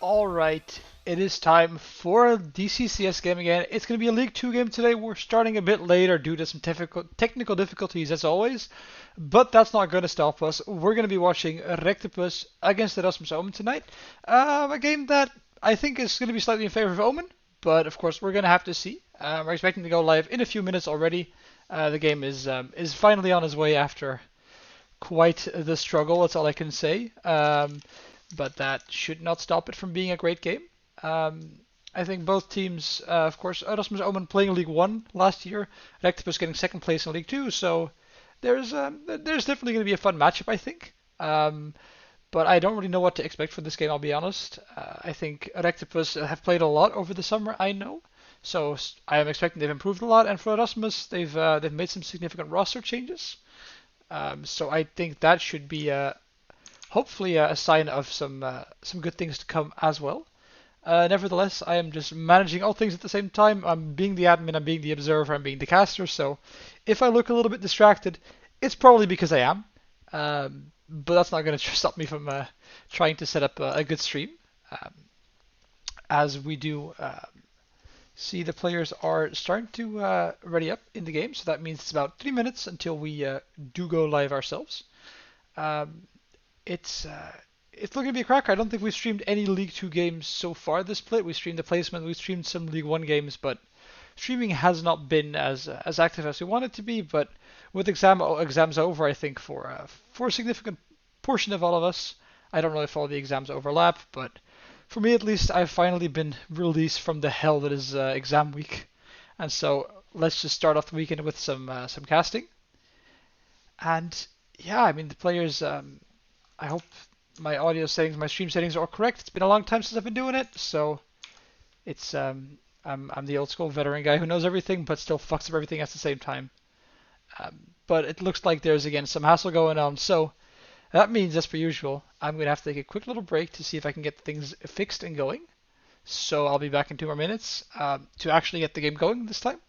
Alright, it is time for a DCCS game again. It's going to be a League 2 game today. We're starting a bit later due to some technical difficulties as always, but that's not going to stop us. We're going to be watching REKTIPUS against ERASMUS OMEN tonight. A game that I think is going to be slightly in favor of OMEN, but of course we're going to have to see. We're expecting to go live in a few minutes already. The game is finally on its way after quite the struggle, that's all I can say. But that should not stop it from being a great game. I think both teams, of course, ERASMUS OMEN playing League 1 last year, REKTIPUS getting second place in League 2, so there's definitely going to be a fun matchup, I think. But I don't really know what to expect for this game, I'll be honest. I think REKTIPUS have played a lot over the summer, I know. So I am expecting they've improved a lot, and for ERASMUS, they've made some significant roster changes. So I think that should be hopefully a sign of some good things to come as well. Nevertheless, I am just managing all things at the same time. I'm being the admin, I'm being the observer, I'm being the caster. So if I look a little bit distracted, it's probably because I am. But that's not going to stop me from trying to set up a good stream. As we do see, the players are starting to ready up in the game. So that means it's about 3 minutes until we do go live ourselves. It's looking to be a cracker. I don't think we've streamed any League 2 games so far this split. We streamed the placement, we streamed some League 1 games, but streaming has not been as active as we want it to be. But with exams over, I think for a significant portion of all of us, I don't know if all the exams overlap, but for me at least, I've finally been released from the hell that is exam week. And so let's just start off the weekend with some casting. And yeah, I mean the players. I hope my audio settings, my stream settings are correct. It's been a long time since I've been doing it, so it's I'm the old school veteran guy who knows everything but still fucks up everything at the same time. But it looks like there's again some hassle going on, so that means, as per usual, I'm gonna have to take a quick little break to see if I can get things fixed and going. So I'll be back in 2 more minutes to actually get the game going this time.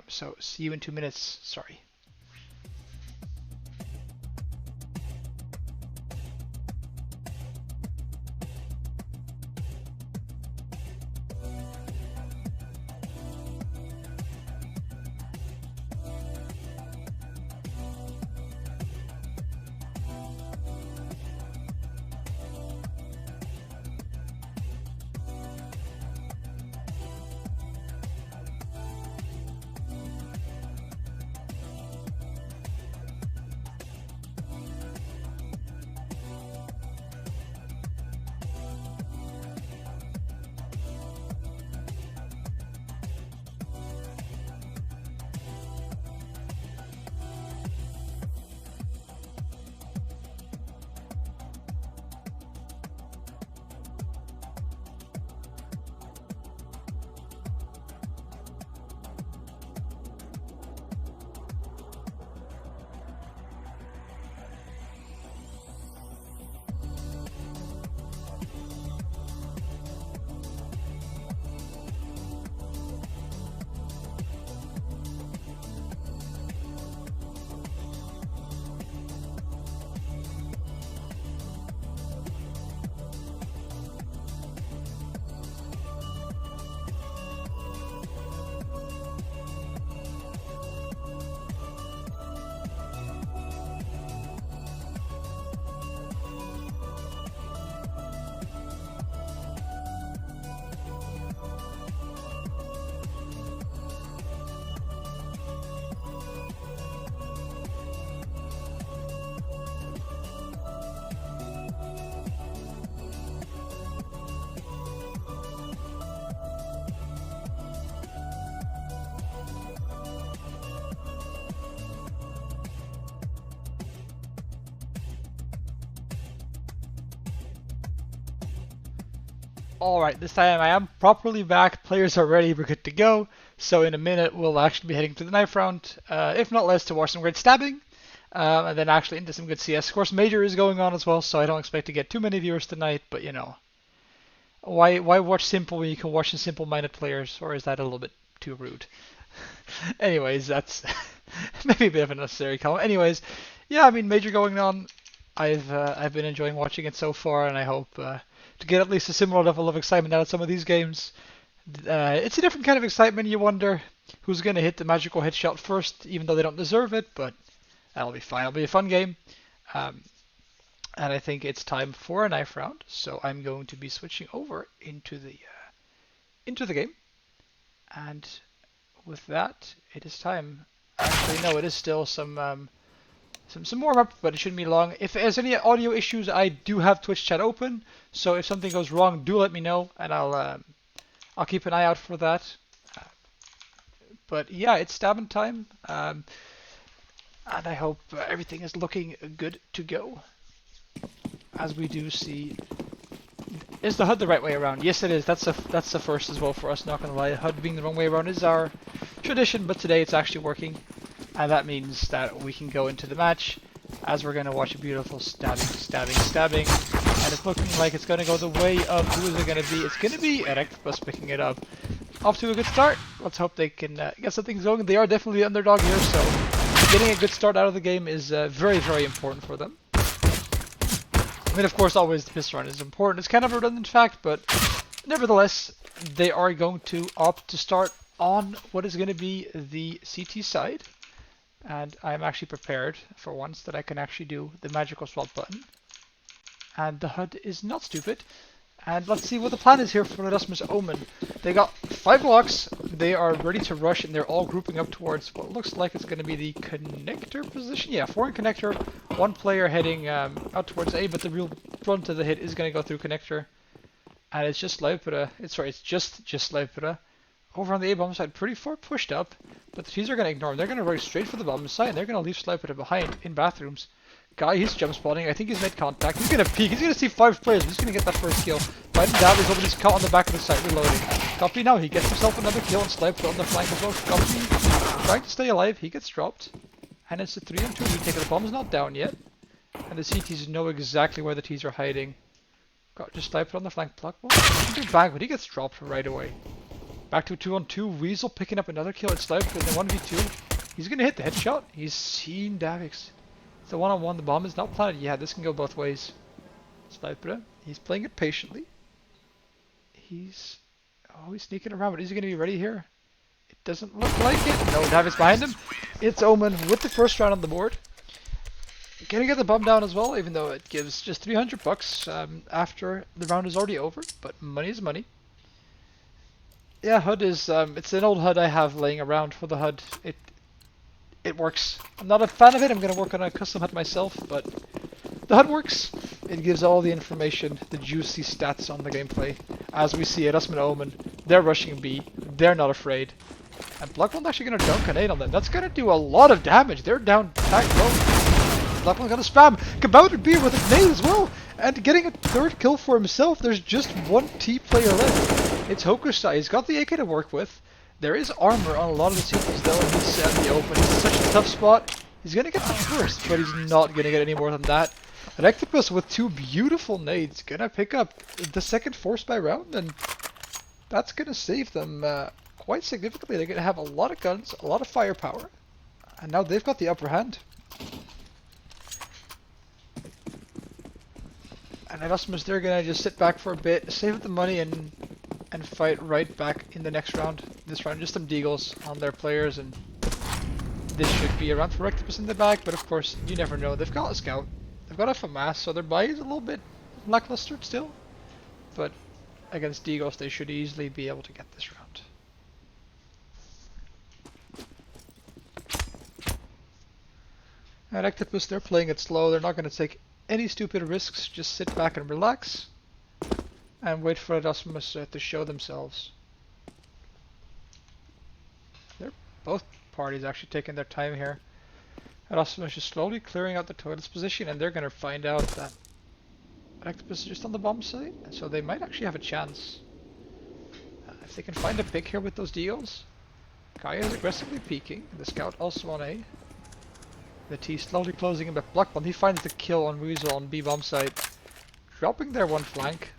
So see you in 2 minutes. Sorry. Alright, this time I am properly back, players are ready, we're good to go. So in a minute we'll actually be heading to the knife round, if not less to watch some great stabbing, and then actually into some good CS. Of course Major is going on as well, so I don't expect to get too many viewers tonight, but you know. Why watch Simple when you can watch the simple-minded players, or is that a little bit too rude? Anyways, that's maybe a bit of a necessary comment. Anyways, yeah, I mean Major going on, I've been enjoying watching it so far, and I hope to get at least a similar level of excitement out of some of these games. It's a different kind of excitement. You wonder who's going to hit the magical headshot first, even though they don't deserve it, but that'll be fine. It'll be a fun game. And I think it's time for a knife round, so I'm going to be switching over into the game. And with that, it is time. Actually, no, it is still some warm up, but it shouldn't be long. If there's any audio issues, I do have Twitch chat open, so if something goes wrong, do let me know, and I'll keep an eye out for that. But yeah, it's stabbing time, and I hope everything is looking good to go. As we do see, is the HUD the right way around? Yes, it is. That's the first as well for us. Not gonna lie, HUD being the wrong way around is our tradition, but today it's actually working, and that means that we can go into the match as we're gonna watch a beautiful stabbing, and it's looking like it's gonna go the way of who is it gonna be? It's gonna be REKTIPUS picking it up. Off to a good start. Let's hope they can get some things going. They are definitely the underdog here, so getting a good start out of the game is very, very important for them. I mean, of course, always the pistol run is important. It's kind of a redundant fact, but nevertheless, they are going to opt to start on what is going to be the CT side. And I'm actually prepared for once that I can actually do the magical swap button. And the HUD is not stupid. And let's see what the plan is here for ERASMUS OMEN. They got 5 blocks, they are ready to rush, and they're all grouping up towards what looks like it's going to be the connector position. Yeah, 4 in connector, 1 player heading out towards A, but the real brunt of the hit is going to go through connector. And it's just Laupura, it's just Laupura. Over on the A bomb side, pretty far pushed up, but the T's are going to ignore him. They're going to run straight for the bomb side, and they're going to leave Laupura behind in bathrooms. Guy, he's jump spotting. I think he's made contact. He's going to peek. He's going to see 5 players. He's going to get that first kill. Biden down. He's over. He's caught on the back of the site reloading. Copy now. He gets himself another kill and Sniper on the flank as well. Copy. Trying to stay alive. He gets dropped. And it's a 3-on-2. He takes the bomb's not down yet. And the CTs know exactly where the T's are hiding. Got just Sniper on the flank block. Bang, but he gets dropped right away. Back to a 2-on-2. Weasel picking up another kill at Sniper in the 1v2. He's going to hit the headshot. He's seen Davix. It's a 1-on-1, the bomb is not planted. Yeah, this can go both ways. Sniper, he's playing it patiently. He's sneaking around, but is he going to be ready here? It doesn't look like it. No, Davix behind him. It's Omen with the first round on the board. Gonna get the bomb down as well, even though it gives just 300 bucks after the round is already over, but money is money. Yeah, HUD is, it's an old HUD I have laying around for the HUD. It works. I'm not a fan of it. I'm going to work on a custom HUD myself, but the HUD works. It gives all the information, the juicy stats on the gameplay. As we see ERASMUS OMEN, they're rushing B. They're not afraid. And Blackman's actually going to dunk an 8 on them. That's going to do a lot of damage. They're down back low. Blackman's going to spam. Kabouter B with a nade as well. And getting a 3rd kill for himself. There's just 1 T player left. It's Hokusai. He's got the AK to work with. There is armor on a lot of the CTs though, and he's in the open. It's such a tough spot. He's gonna get the first, but he's not gonna get any more than that. REKTIPUS with 2 beautiful nades, gonna pick up the 2nd force by round, and that's gonna save them quite significantly. They're gonna have a lot of guns, a lot of firepower, and now they've got the upper hand. And ERASMUS, they're gonna just sit back for a bit, save up the money, and fight right back in the next round. This round, just some deagles on their players, and this should be a round for REKTIPUS in the back, but of course, you never know. They've got a scout, they've got a FAMAS, so their buy is a little bit lackluster still, but against deagles, they should easily be able to get this round. And REKTIPUS, they're playing it slow. They're not going to take any stupid risks. Just sit back and relax and wait for ERASMUS to show themselves. They're both parties actually taking their time here. ERASMUS is slowly clearing out the toilet's position, and they're going to find out that REKTIPUS is just on the bomb site, so they might actually have a chance. If they can find a pick here with those deals. Kaya is aggressively peeking, the scout also on A. The T slowly closing in, but Blackman, he finds the kill on Weasel on B bomb site, dropping their 1 flank.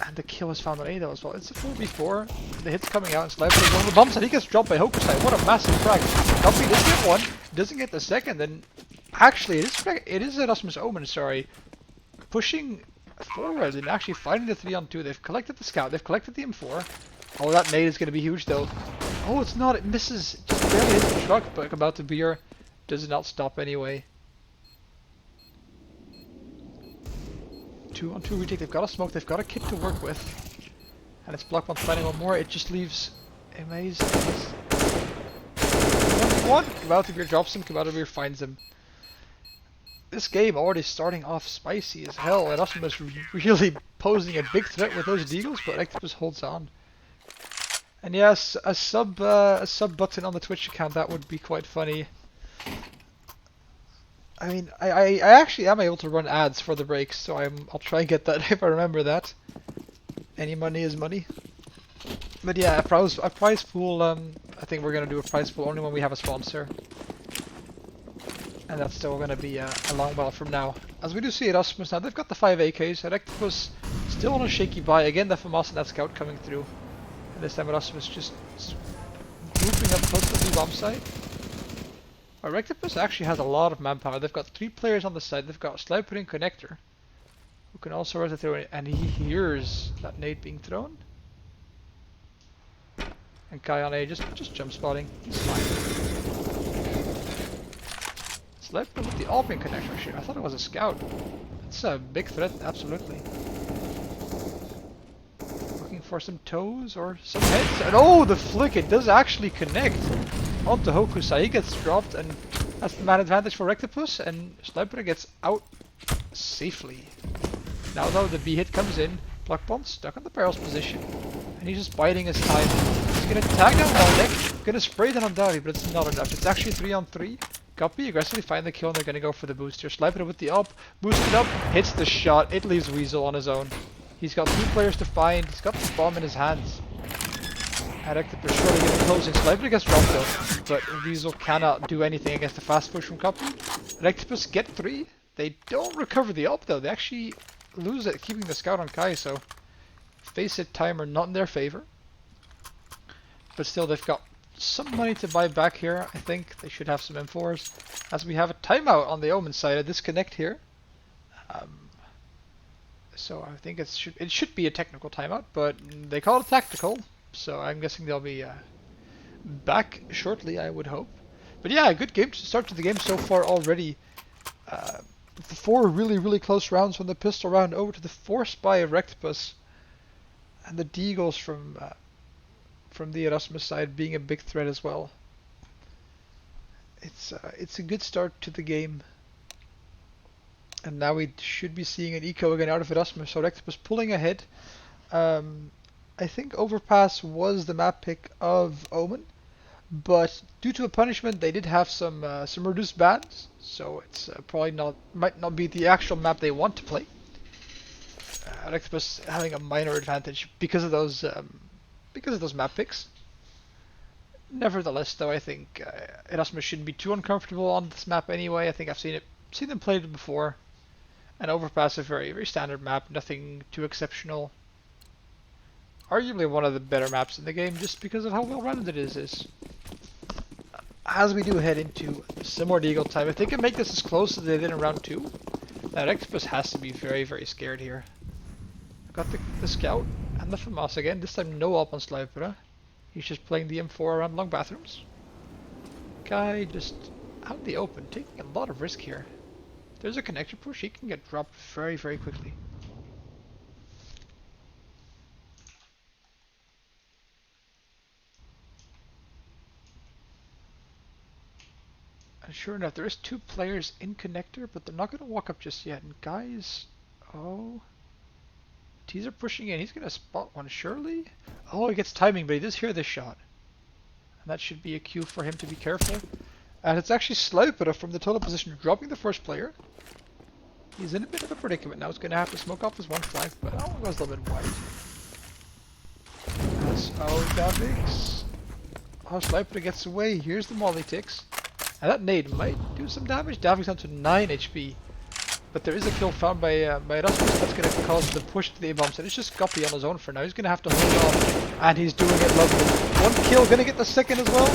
And the kill is found on A though as well. It's a 4v4. The hit's coming out and Sniper is on the bomb side. He gets dropped by Hokusai. What a massive frag. Dumpy does get 1, doesn't get the 2nd, and actually it is ERASMUS OMEN, sorry, pushing forward and actually fighting the 3-on-2. They've collected the scout, they've collected the M4. Oh, that nade is going to be huge though. Oh, it's not, it misses. Just barely hits the truck, but about to veer. Does not stop anyway. 2-on-2 retake, they've got a smoke, they've got a kit to work with. And it's Blockbomb finding one more, it just leaves amazing. 1v1, Kabouter drops him, Kabouter finds him. This game already starting off spicy as hell, and ERASMUS really posing a big threat with those deagles, but REKTIPUS holds on. And yes, a sub button on the Twitch account, that would be quite funny. I mean, I actually am able to run ads for the breaks, so I'll try and get that if I remember that. Any money is money. But yeah, a prize pool, I think we're gonna do a prize pool only when we have a sponsor. And that's still gonna be a long while from now. As we do see ERASMUS now, they've got the 5 AKs, REKTIPUS still on a shaky buy, again the FAMAS and that scout coming through. And this time ERASMUS just grouping up close to the bomb site. REKTIPUS actually has a lot of manpower. They've got 3 players on the side. They've got Sliper and Connector, who can also rotate through it, and he hears that nade being thrown. And Kai on A just jump spotting. He's fine. Sliper with the Alpine Connector actually. I thought it was a scout. It's a big threat, absolutely. Looking for some toes or some heads. And oh, the flick! It does actually connect onto Hokusai. He gets dropped, and that's the man advantage for REKTIPUS, and Sniper gets out safely. Now though, the B hit comes in, Blockbomb stuck on the barrel's position, and he's just biding his time. He's gonna tag down Malnek, gonna spray that on Davi, but it's not enough. It's actually 3-on-3. Guppy aggressively find the kill, and they're gonna go for the booster. Sniper with the up, boosted up, hits the shot, it leaves Weasel on his own. He's got 2 players to find, he's got the bomb in his hands. REKTIPUS surely getting closing. Sniper gets dropped though, but Weasel cannot do anything against the fast push from Guppy. REKTIPUS get 3. They don't recover the up though, they actually lose it keeping the scout on Kai, so face it timer not in their favor. But still, they've got some money to buy back here. I think they should have some M4s, as we have a timeout on the Omen side, a disconnect here. So I think it should be a technical timeout, but they call it tactical, so I'm guessing they'll be back shortly, I would hope. But yeah, a good game to start to the game so far already. The 4 really close rounds from the pistol round over to the force buy of REKTIPUS, and the deagles from the ERASMUS side being a big threat as well. It's a good start to the game, and now we should be seeing an eco again out of ERASMUS. So REKTIPUS pulling ahead. I think Overpass was the map pick of Omen, but due to a punishment, they did have some reduced bans, so it's probably might not be the actual map they want to play. REKTIPUS having a minor advantage because of those map picks. Nevertheless, though, I think ERASMUS shouldn't be too uncomfortable on this map anyway. I think I've seen them play it before, and Overpass is a very standard map, nothing too exceptional. Arguably one of the better maps in the game, just because of how well-rounded it is. As we do head into some more deagle time, if they can make this as close as they did in round 2, then REKTIPUS has to be very scared here. Got the scout and the FAMAS again, this time no up on Sniper. He's just playing the M4 around long bathrooms. Guy just out in the open, taking a lot of risk here. If there's a connector push, he can get dropped very quickly. And sure enough, there is 2 players in connector, but they're not going to walk up just yet. And guys, oh, teaser pushing in. He's going to spot one surely. Oh, he gets timing, but he does hear this shot, and that should be a cue for him to be careful. And it's actually Sniper from the total position dropping the first player. He's in a bit of a predicament now. He's going to have to smoke off his one flank, but that one goes a little bit wide. As Davix. Oh, Sniper gets away. Here's the molly ticks. And that nade might do some damage. Davix down to 9 HP. But there is a kill found by ERASMUS. That's going to cause the push to the A-bomb set. It's just Guppy on his own for now. He's going to have to hold on. And he's doing it lovely. 1 kill. Going to get the second as well.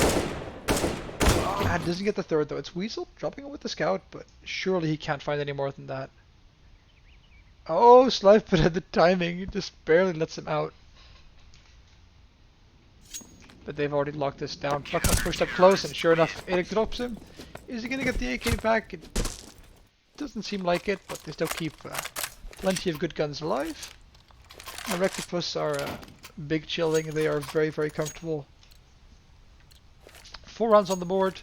And doesn't get the third though. It's Weasel dropping it with the scout. But surely he can't find any more than that. Oh, Slife, but at the timing, he just barely lets him out. But they've already locked this down. Pluckman pushed up close, and sure enough, Eric drops him. Is he gonna get the AK back? It doesn't seem like it, but they still keep plenty of good guns alive. And REKTIPUS are big chilling. They are very, very comfortable. 4 rounds on the board.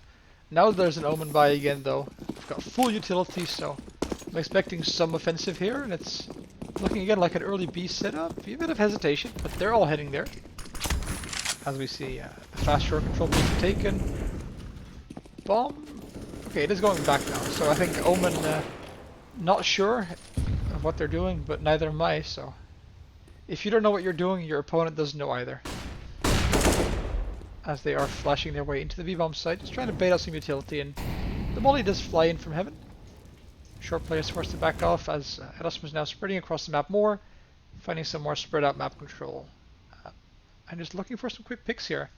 Now there's an Omen buy again, though. We've got full utility, so I'm expecting some offensive here, and it's looking again like an early B setup. A bit of hesitation, but they're all heading there. As we see, fast short control being taken. Bomb. Okay, it is going back now, so I think Omen, not sure of what they're doing, but neither am I, so if you don't know what you're doing, your opponent doesn't know either. As they are flashing their way into the B-bomb site, just trying to bait out some utility, and the molly does fly in from heaven. Short player is forced to back off as ERASMUS is now spreading across the map more, finding some more spread out map control. I'm just looking for some quick picks here.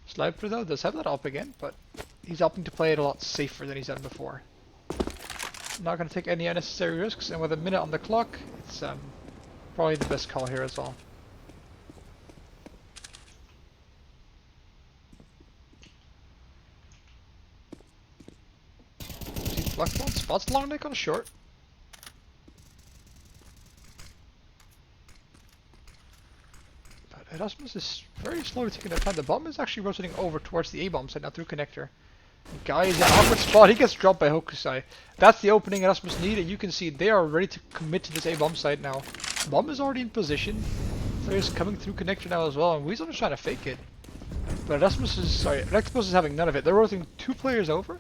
Sliper though does have that up again, but he's opting to play it a lot safer than he's done before. Not going to take any unnecessary risks, and with a minute on the clock, it's probably the best call here as well. Blackbone spots long neck on short. But ERASMUS is very slowly taking their time. The bomb is actually rotating over towards the A-bomb side now through connector. The guy is in an awkward spot. He gets dropped by Hokusai. That's the opening ERASMUS need, and you can see they are ready to commit to this A-bomb side now. Bomb is already in position. Players coming through connector now as well, and Weasel is trying to fake it. But REKTIPUS is having none of it. They're rotating 2 players over.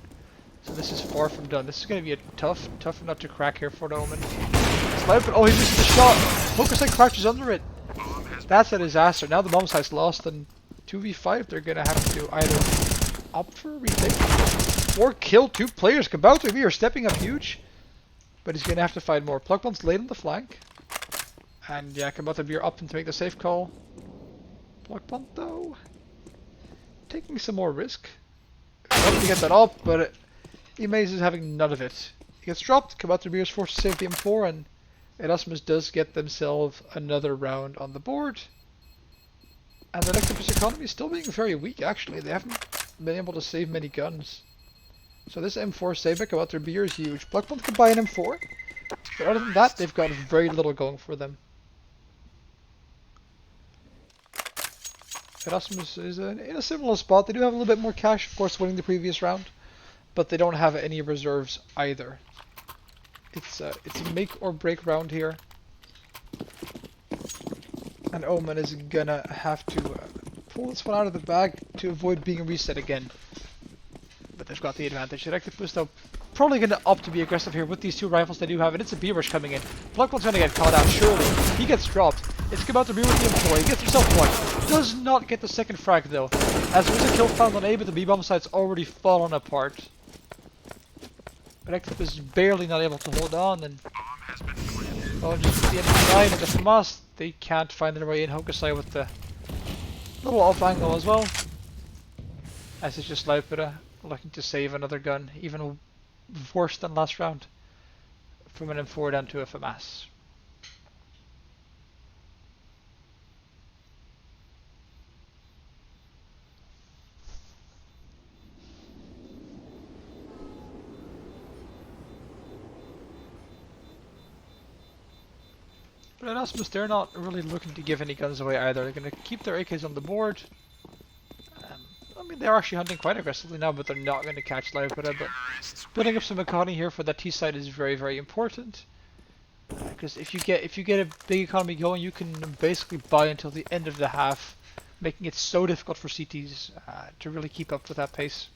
So this is far from done. This is going to be a tough nut to crack here for the Omen. Sniper, oh, he misses the shot! Hokusai crouches under it. That's a disaster. Now the bomb site's lost, and 2v5 they're going to have to either opt for a retake or kill 2 players. Kabouter are stepping up huge, but he's going to have to find more. Pluckbomb's late on the flank. And yeah, Kabouter opting to make the safe call. Pluckbomb though, taking some more risk. Hoping to get that up, but Imaze is having none of it. He gets dropped, Kabouter is forced to save the M4, and ERASMUS does get themselves another round on the board. And the REKTIPUS economy is still being very weak, actually. They haven't been able to save many guns. So this M4 save by Kabouter is huge. Blackbone can buy an M4, but other than that, they've got very little going for them. ERASMUS is in a similar spot. They do have a little bit more cash, of course, winning the previous round, but they don't have any reserves either. It's a make or break round here, and Omen is gonna have to pull this one out of the bag to avoid being reset again. But they've got the advantage. REKTIPUS though probably gonna opt to be aggressive here with these 2 rifles they do have, and it's a B-rush coming in. Pluckbone's gonna get caught out, surely. He gets dropped. It's about to be with the M4. He gets himself one. Does not get the second frag though, as there is a kill found on A, but the B-bomb site's already fallen apart. REKTIPUS is barely not able to hold on, and well, just the enemy line and the FAMAS, they can't find their way in. Hokusai with the little off angle as well, as it's just Laupera looking to save another gun, even worse than last round, from an M4 down to a FAMAS. But ERASMUS, they're not really looking to give any guns away either. They're going to keep their AKs on the board. I mean, they're actually hunting quite aggressively now, but they're not going to catch Laupera. But building up some economy here for that T side is very, very important. Because if you get a big economy going, you can basically buy until the end of the half, making it so difficult for CTs to really keep up with that pace.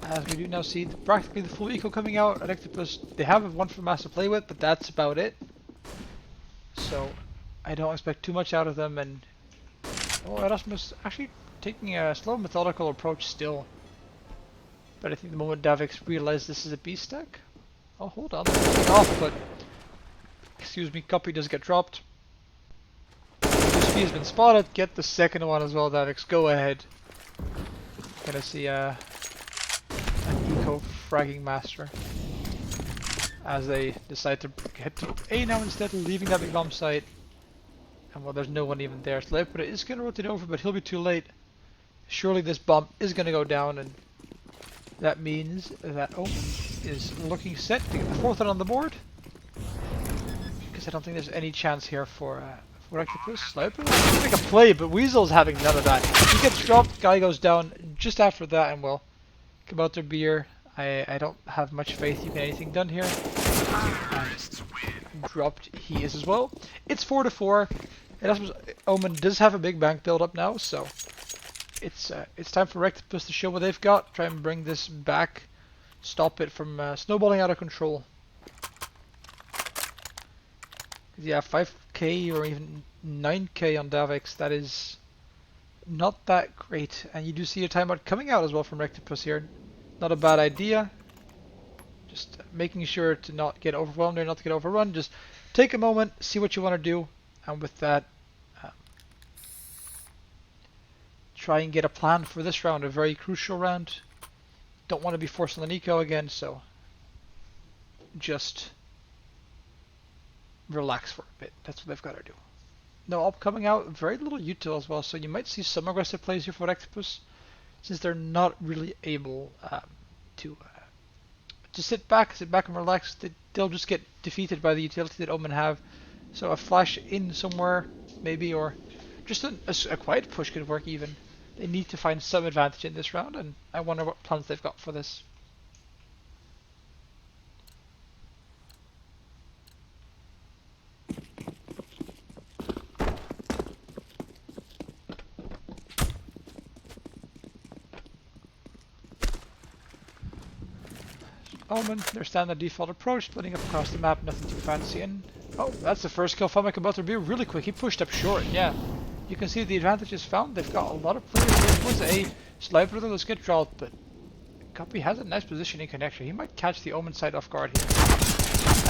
As we do now see practically the full eco coming out. REKTIPUS, they have one FAMAS to play with, but that's about it. So I don't expect too much out of them, and ERASMUS actually taking a slow methodical approach still. But I think the moment Davix realized this is a B stack, oh hold on, they're off, but excuse me, copy does get dropped. This B has been spotted, get the second one as well, Davix, go ahead. Gonna see an eco fragging master as they decide to head to A now instead of leaving that big bomb site. And well, there's no one even there. So Leopard is gonna rotate over, but he'll be too late. Surely this bomb is gonna go down, and that means that Omen is looking set to get the fourth one on the board. Because I don't think there's any chance here for REKTIPUS. Leopard will make a play, but Weasel's having none of that. He gets dropped, guy goes down just after that, and well, come out their beer. I don't have much faith you can get anything done here. And dropped he is as well. It's 4-4. ERASMUS OMEN does have a big bank build up now, so it's time for REKTIPUS to show what they've got. Try and bring this back, stop it from snowballing out of control. Yeah, 5k or even 9k on Davix, that is not that great. And you do see a timeout coming out as well from REKTIPUS here. Not a bad idea. Just making sure to not get overwhelmed or not to get overrun. Just take a moment, see what you want to do, and with that, try and get a plan for this round, a very crucial round. Don't want to be forced on the Nico again, so just relax for a bit. That's what they've got to do. No up coming out, very little util as well, so you might see some aggressive plays here for REKTIPUS, since they're not really able to sit back and relax. They'll just get defeated by the utility that Omen have. So a flash in somewhere, maybe, or just a quiet push could work even. They need to find some advantage in this round, and I wonder what plans they've got for this. Omen, their standard default approach, splitting up across the map, nothing too fancy. And oh, that's the first kill from about to be really quick. He pushed up short, yeah. You can see the advantage is found. They've got a lot of players here towards A. Sniper, let's get dropped, but Copy has a nice positioning connection. He might catch the Omen side off guard here.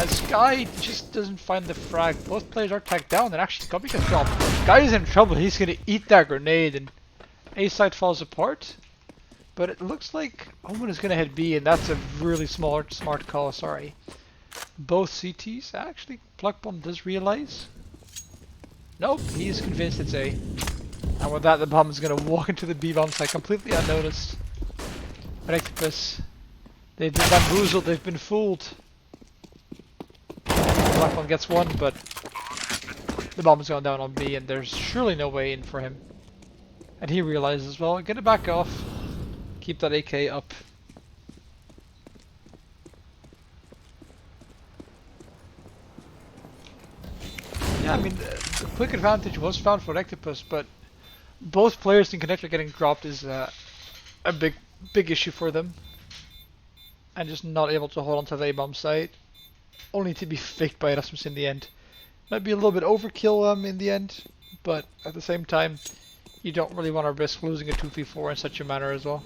As Sky just doesn't find the frag. Both players are tagged down, and actually Copy gets dropped. Guy is in trouble. He's gonna eat that grenade, and A side falls apart. But it looks like Omen is gonna hit B, and that's a really smart call. Sorry. Both CTs actually. Pluckbomb does realize. Nope, he's convinced it's A. And with that, the bomb is gonna walk into the B bomb site completely unnoticed. REKTIPUS, they've been bamboozled. They've been fooled. Pluckbomb gets one, but the bomb is going down on B, and there's surely no way in for him. And he realizes, well, get it back off. Keep that AK up. Yeah, I mean, the quick advantage was found for REKTIPUS, but both players in Connector getting dropped is a big issue for them. And just not able to hold on to the A-bomb site. Only to be faked by ERASMUS in the end. Might be a little bit overkill in the end, but at the same time, you don't really want to risk losing a 2v4 in such a manner as well.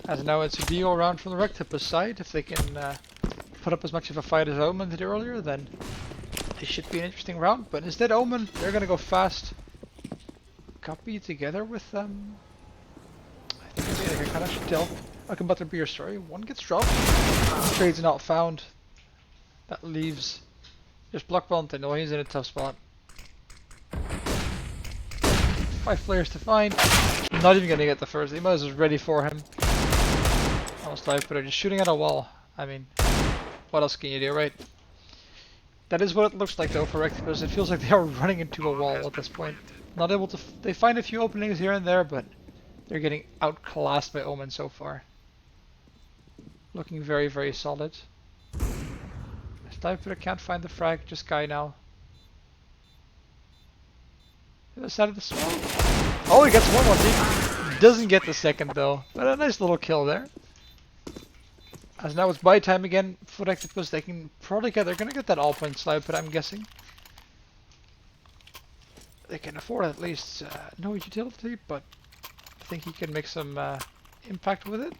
As now it's a DO round from the REKTIPUS side. If they can put up as much of a fight as Omen did earlier, then it should be an interesting round. But instead Omen, they're going to go fast. Copy together with them. I think I kind of should tell. I can but be your story. One gets dropped. Trade's not found. That leaves just Blockbomb. I know he's in a tough spot. 5 players to find. Not even going to get the first. He was ready for him. Almost live, but they're just shooting at a wall. I mean, what else can you do, right? That is what it looks like though for REKTIPUS. It feels like they are running into a wall at this point. Not able to. They find a few openings here and there, but they're getting outclassed by Omen so far. Looking very, very solid. Sniper can't find the frag. Just Guy now. The other side of the smoke. Oh, he gets one. He doesn't get the second though, but a nice little kill there. As now it's buy time again for REKTIPUS. They can probably they're gonna get that all point slide, but I'm guessing they can afford at least no utility, but I think he can make some impact with it.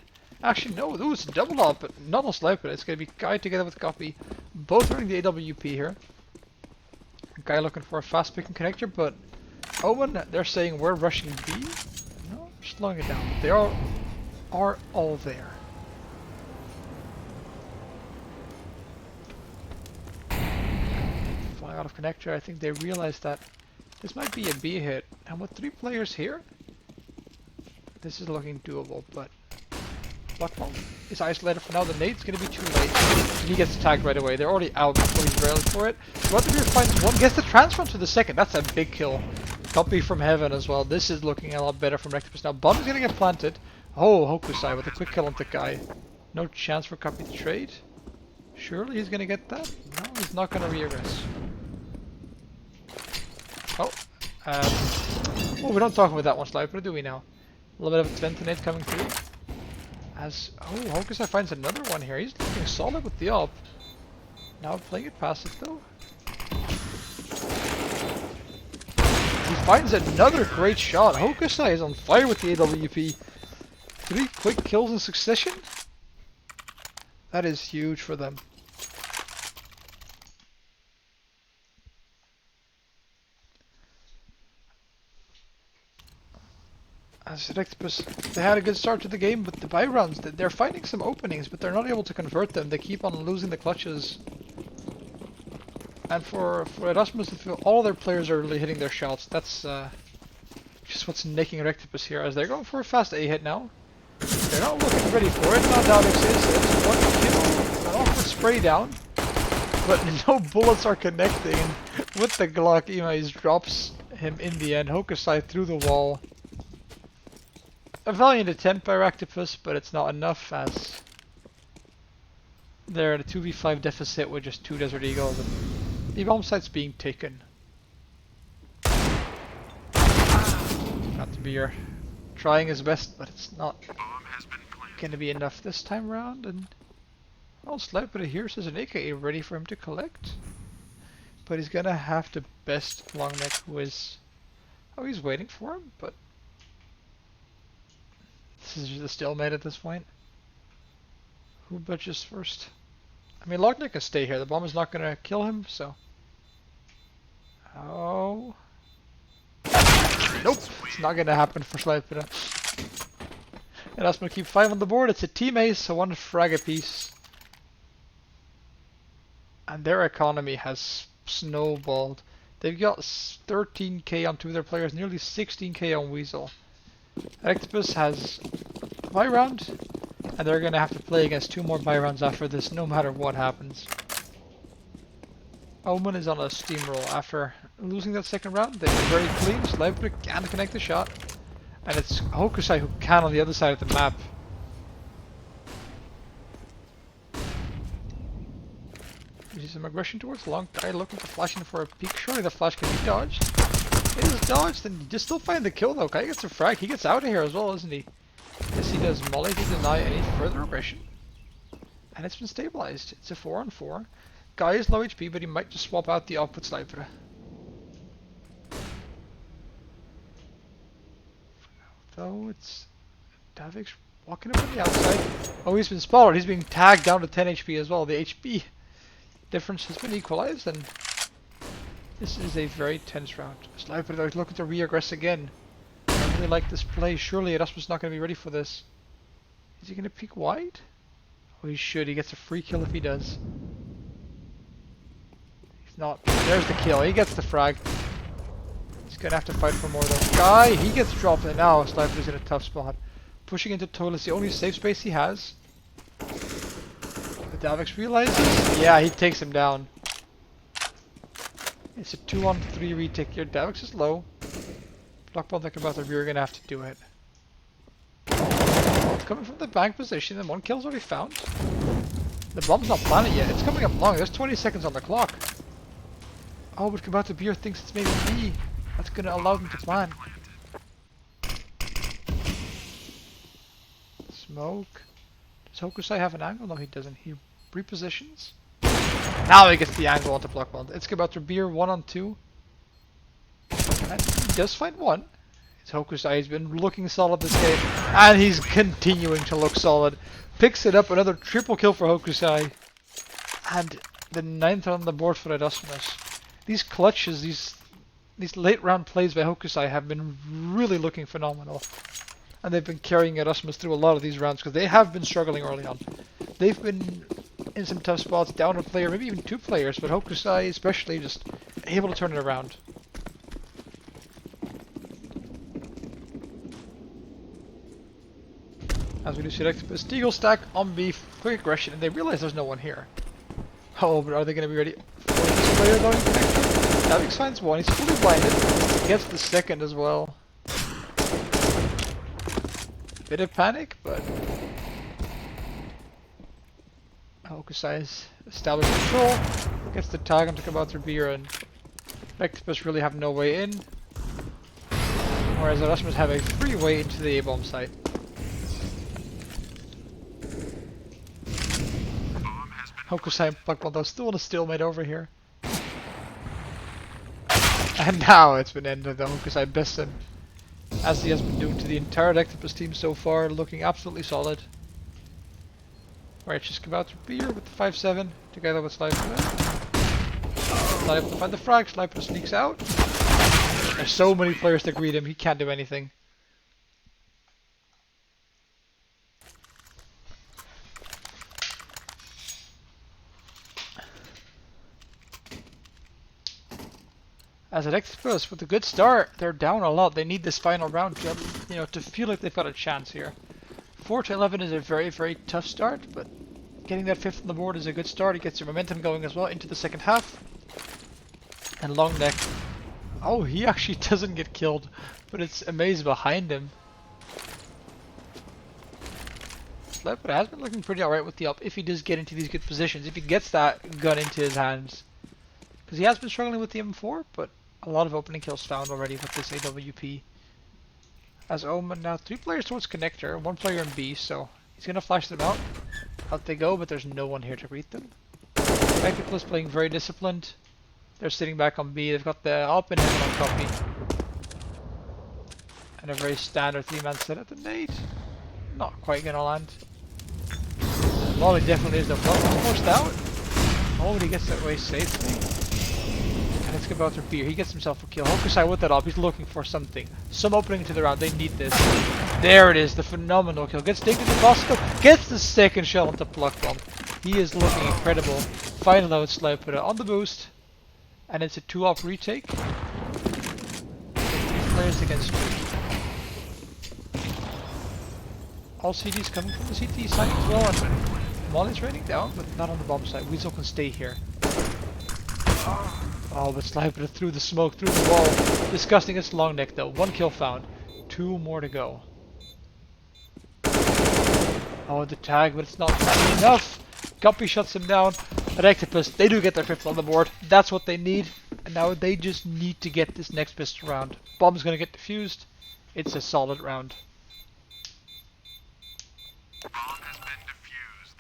Actually, no, ooh, it's a double up, but not on slide, but it's gonna be Guy together with Copy, both running the AWP here. Guy looking for a fast picking connector, but Omen, they're saying we're rushing B. No, slowing it down. They are all there. Flying out of connector, I think they realized that this might be a B hit. And with 3 players here, this is looking doable, but Blackball is isolated for now. The nade's gonna be too late. And he gets tagged right away. They're already out before he's railing for it. Vladimir finds one, gets the transfer to the second. That's a big kill. Copy from heaven as well. This is looking a lot better from REKTIPUS now. Bomb is gonna get planted. Oh, Hokusai with a quick kill on the guy. No chance for Copy to trade. Surely he's gonna get that? No, he's not gonna re-aggress. Oh. Well, we don't talk about that one slide, but do we now? A little bit of a 20 coming through. As Hokusai finds another one here. He's looking solid with the up. Now playing it passive though. He finds another great shot. Hokusai is on fire with the AWP. 3 quick kills in succession. That is huge for them. As REKTIPUS, they had a good start to the game, but the buy rounds, they're finding some openings, but they're not able to convert them. They keep on losing the clutches. And for ERASMUS, all their players are really hitting their shots. That's just what's nicking REKTIPUS here, as they're going for a fast A hit now. They're not looking ready for it. Now Davix is. It's one kill, an awkward spray down, but no bullets are connecting. With the Glock, Imais drops him in the end. Hokusai through the wall. A valiant attempt by REKTIPUS, but it's not enough as they're at a 2v5 deficit with just 2 Desert Eagles and the bomb site's being taken. Got to be trying his best, but it's not going to be enough this time around. And well, Sniper here says an AKA ready for him to collect, but he's going to have to best long neck who is... Oh, he's waiting for him, but this is just a stalemate at this point. Who budges first? I mean, Lockneck can stay here. The bomb is not going to kill him, so... Oh... Nope! It's not going to happen for Sniper. And that's going to keep 5 on the board. It's a team ace, so 1 frag apiece. And their economy has snowballed. They've got 13k on 2 of their players, nearly 16k on Weasel. REKTIPUS has a buy round, and they're going to have to play against 2 more buy rounds after this, no matter what happens. Omen is on a steamroll after losing that second round. They were very clean. Sniper can connect the shot, and it's Hokusai who can on the other side of the map. You see some aggression towards the long guy looking for flashing for a peek. Surely the flash can be dodged. It is dodged, and you just still find the kill though. Guy gets a frag. He gets out of here as well, isn't he? Yes, he does Molly to deny any further aggression. And it's been stabilized. It's a 4-on-4. Guy is low HP, but he might just swap out the op with Sniper. Though it's Davix walking up on the outside. Oh, he's been spotted. He's being tagged down to 10 HP as well. The HP difference has been equalized, and this is a very tense round. Sniper though is looking to re-aggress again. I really like this play. Surely ERASMUS is not going to be ready for this. Is he going to peek wide? Oh, he should. He gets a free kill if he does. He's not. There's the kill. He gets the frag. He's going to have to fight for more though. Guy, he gets dropped, and now Sniper's in a tough spot. Pushing into toilet is the only safe space he has. But Davix realizes, yeah, he takes him down. It's a 2-on-3 retake here. Davix is low. Blockball thinking about the rear, gonna have to do it. It's coming from the bank position, and 1 kill's already found. The bomb's not planted yet. It's coming up long. There's 20 seconds on the clock. Oh, but Kabata Beer thinks it's maybe B. That's gonna allow them to plan. Smoke. Does Hokusai have an angle? No, he doesn't. He repositions. Now he gets the angle onto block one. It's about to beer 1-on-2. And he does find one. It's Hokusai. He's been looking solid this game. And he's continuing to look solid. Picks it up. Another triple kill for Hokusai. And the 9th on the board for ERASMUS. These clutches, these late round plays by Hokusai have been really looking phenomenal. And they've been carrying ERASMUS through a lot of these rounds because they have been struggling early on. They've been in some tough spots, down a player, maybe even 2 players, but Hokusai especially just able to turn it around. As we do see REKTIPUS, Deagle stack on B, quick aggression, and they realize there's no one here. Oh, but are they going to be ready for this player going connector? Davix finds one, he's fully blinded, gets the second as well. Bit of panic, but Hokusai has established control, gets the tag onto Kabater Beer, and REKTIPUS really have no way in, whereas ERASMUS have a free way into the A-bomb site. Hokusai and Pluckball still in a stalemate over here. And now it's been ended. The Hokusai Besson, as he has been doing to the entire REKTIPUS team so far, looking absolutely solid. Right, just about to beer with the 5-7 together with Sliper. Not able to find the frag. Sliper sneaks out. There's so many players to greet him, he can't do anything. As REKTIPUS with a good start, they're down a lot. They need this final round to, to feel like they've got a chance here. 4-11 is a very, very tough start, but getting that 5th on the board is a good start. It gets your momentum going as well into the second half. And long neck. Oh, he actually doesn't get killed, but it's Amaze behind him. Sliper has been looking pretty alright with the up if he does get into these good positions. If he gets that gun into his hands. Because he has been struggling with the M4, but a lot of opening kills found already with this AWP. As OMEN now 3 players towards connector, 1 player in B, so he's going to flash them out. Out they go, but there's no one here to greet them. REKTIPUS playing very disciplined. They're sitting back on B, they've got the up and heaven on copy. And a very standard 3-man set at the nade. Not quite going to land. Molly definitely is the one forced out. Oh, he gets that way safely. And it's about to beer. He gets himself a kill. Hokusai with that up. He's looking for something. Some opening to the round. They need this. There it is. The phenomenal kill. Gets taken to the Bosco. Gets the second shot onto Pluck Bomb. He is looking incredible. Final out Sliper on the boost. And it's a 2-op retake. 3 players against 2. All CDs coming from the CT side as well. And Molly's raining down, but not on the bomb side. Weasel can stay here. Oh, but Sliper through the smoke, through the wall. Disgusting. It's long neck though. 1 kill found. 2 more to go. Oh, the tag, but it's not enough. Guppy shuts him down. REKTIPUS, they do get their 5th on the board. That's what they need. And now they just need to get this next pistol round. Bomb's gonna get defused. It's a solid round. Bomb has been defused.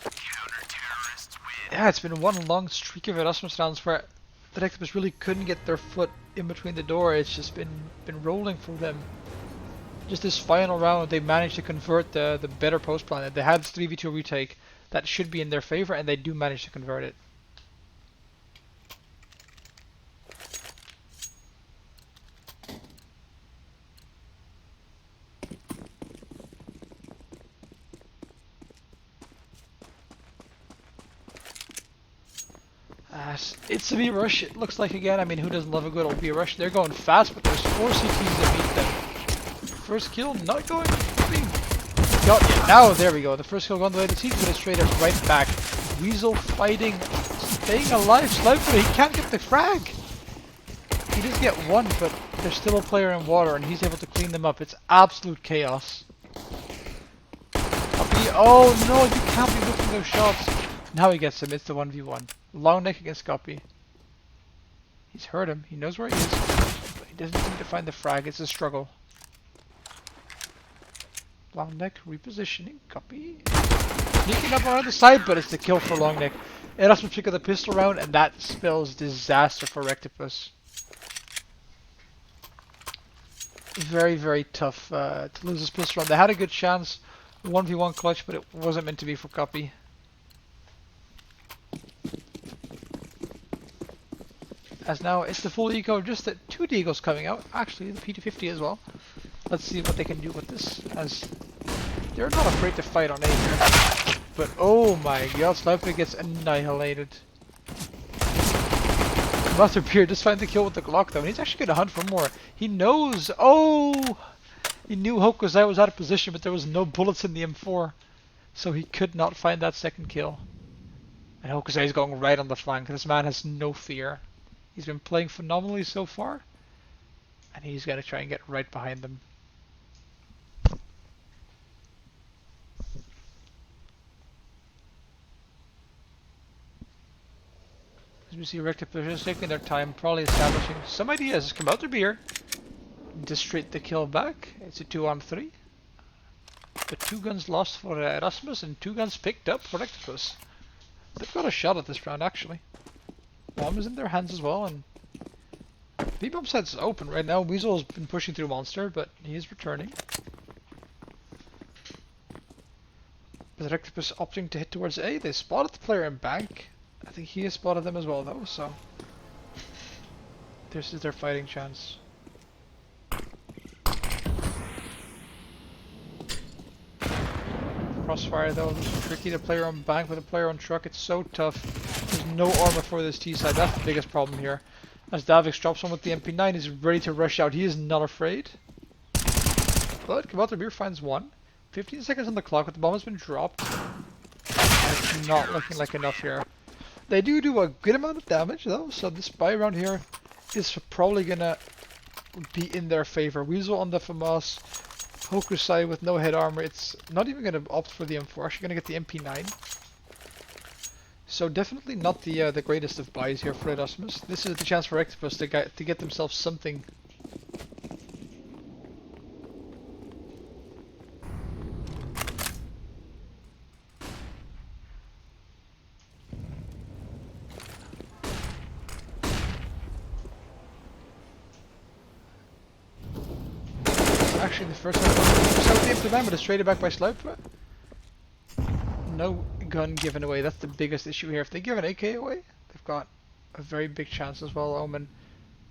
Counter-terrorists win. Yeah, it's been one long streak of ERASMUS rounds where the REKTIPUS really couldn't get their foot in between the door. It's just been rolling for them. Just this final round, they managed to convert the better post plan. They had this 3v2 retake that should be in their favor, and they do manage to convert it. It's a B-rush, it looks like again. I mean, who doesn't love a good old B-rush? They're going fast, but there's 4 CTs that beat them. First kill, not going. Got it. Now, there we go. The first kill gone the way to CT, but it's straight up right back. Weasel fighting, staying alive. Sliper, he can't get the frag. He does get 1, but there's still a player in water, and he's able to clean them up. It's absolute chaos. Oh no, you can't be looking those shots. Now he gets him. It's the 1v1. Long neck against Guppy. He's heard him. He knows where he is. But he doesn't seem to find the frag. It's a struggle. Long neck repositioning. Copy. Sneaking up around the side, but it's the kill for long neck. ERASMUS pick up the pistol round, and that spells disaster for REKTIPUS. Very, very tough to lose this pistol round. They had a good chance, 1v1 clutch, but it wasn't meant to be for copy. As now it's the full eco, just that 2 deagles coming out. Actually, the P250 as well. Let's see what they can do with this, as they're not afraid to fight on A here. But oh my god, Sniper gets annihilated. Master Beer just trying to kill with the Glock though, and he's actually gonna hunt for more. He knows. Oh! He knew Hokusai was out of position, but there was no bullets in the M4. So he could not find that second kill. And Hokusai is going right on the flank. This man has no fear. He's been playing phenomenally so far. And he's gonna try and get right behind them. As we see REKTIPUS just taking their time, probably establishing some ideas. Come out to beer. Just straight the kill back. It's a 2-on-3. But 2 guns lost for ERASMUS and 2 guns picked up for REKTIPUS. They've got a shot at this round actually. Bomb is in their hands as well, and B-bomb side's open right now. Weasel has been pushing through Monster, but he is returning. With REKTIPUS opting to hit towards A, they spotted the player in bank. I think he has spotted them as well though, so this is their fighting chance. Crossfire though, this is tricky. The player on bank with a player on truck, it's so tough. There's no armor for this T side, that's the biggest problem here. As Davix drops one with the MP9, he's ready to rush out. He is not afraid. But Kabato Beer finds one. 15 seconds on the clock, but the bomb has been dropped. It's not looking like enough here. They do a good amount of damage though, so this buy round here is probably gonna be in their favor. Weasel on the FAMAS, Hokusai with no head armor. It's not even gonna opt for the M4. Actually gonna get the MP9. So definitely not the greatest of buys here for ERASMUS. This is the chance for REKTIPUS to get themselves something. Actually, the first one was the MP9, but it's traded back by Sliper. No gun given away. That's the biggest issue here. If they give an AK away, they've got a very big chance as well. OMEN,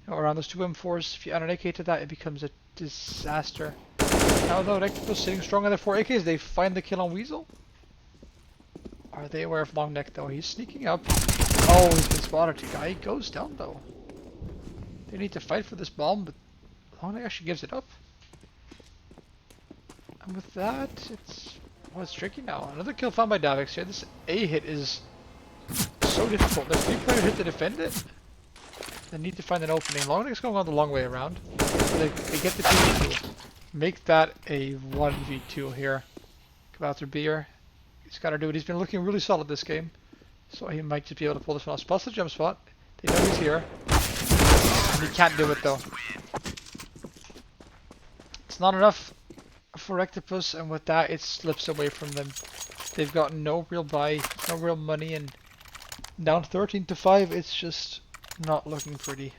around those 2 M4s, if you add an AK to that, it becomes a disaster. Now though, REKTIPUS sitting strong on their 4 AKs, they find the kill on Weasel. Are they aware of long neck though? He's sneaking up. Oh, he's been spotted. The guy goes down though. They need to fight for this bomb, but long neck actually gives it up. And with that, it's tricky now. Another kill found by Davix here. This A hit is so difficult. There's 3 players hit to defend it. They need to find an opening. Long neck's going on the long way around. They get the 2v2. Make that a 1v2 here. Kabouter Beer. He's got to do it. He's been looking really solid this game. So he might just be able to pull this one off. Spots the jump spot. They know he's here. And he can't do it though. It's not enough for REKTIPUS, and with that it slips away from them. They've got no real buy, no real money, and down 13-5, it's just not looking pretty.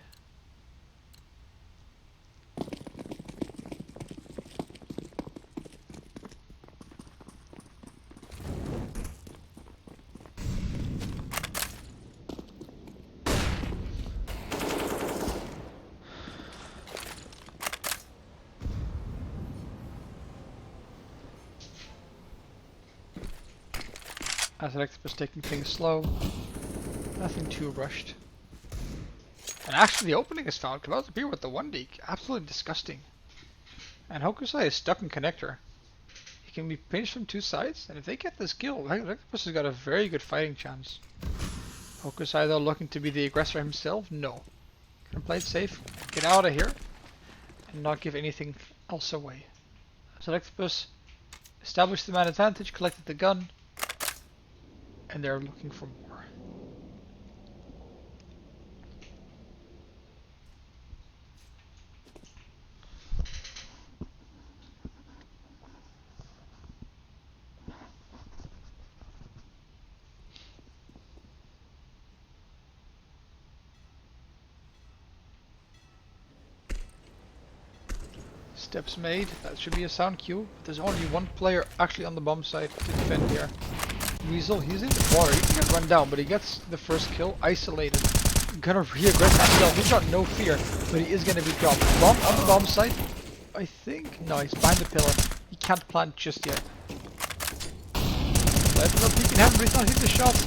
As REKTIPUS taking things slow, nothing too rushed. And actually the opening is found. Kabouter Beer with the 1 deke, absolutely disgusting. And Hokusai is stuck in connector. He can be pinched from 2 sides, and if they get this kill, REKTIPUS has got a very good fighting chance. Hokusai though looking to be the aggressor himself, no. Gonna play it safe, get out of here, and not give anything else away. So REKTIPUS established the man advantage, collected the gun, and they're looking for more. Steps made. That should be a sound cue. But there's only one player actually on the bomb site to defend here. Weasel, he's in the water. He can get run down, but he gets the first kill isolated. Gonna re-aggress himself. He's got no fear, but he is gonna be dropped. Bomb on the bomb site. I think. No, he's behind the pillar. He can't plant just yet. Let him peeking him, but he's not hitting the shots.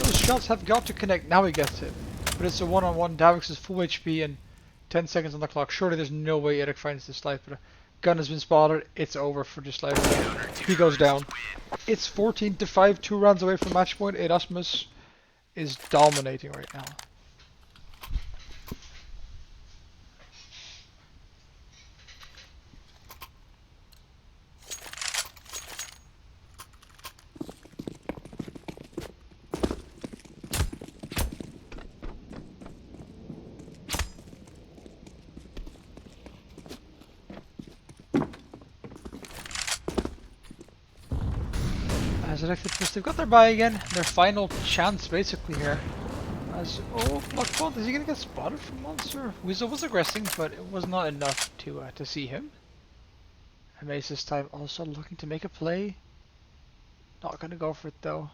Those shots have got to connect. Now he gets it. But it's a one-on-one. Davix is full HP and 10 seconds on the clock. Surely there's no way Eric finds the sniper. Gun has been spotted. It's over for the sniper. He goes down. It's 14-5, 2 rounds away from match point. ERASMUS is dominating right now. As REKTIPUS, they've got their buy again, their final chance basically here. As Blackbond, is he gonna get spotted from Monster? Weasel was aggressing, but it was not enough to see him. Amaze this time also looking to make a play. Not gonna go for it though.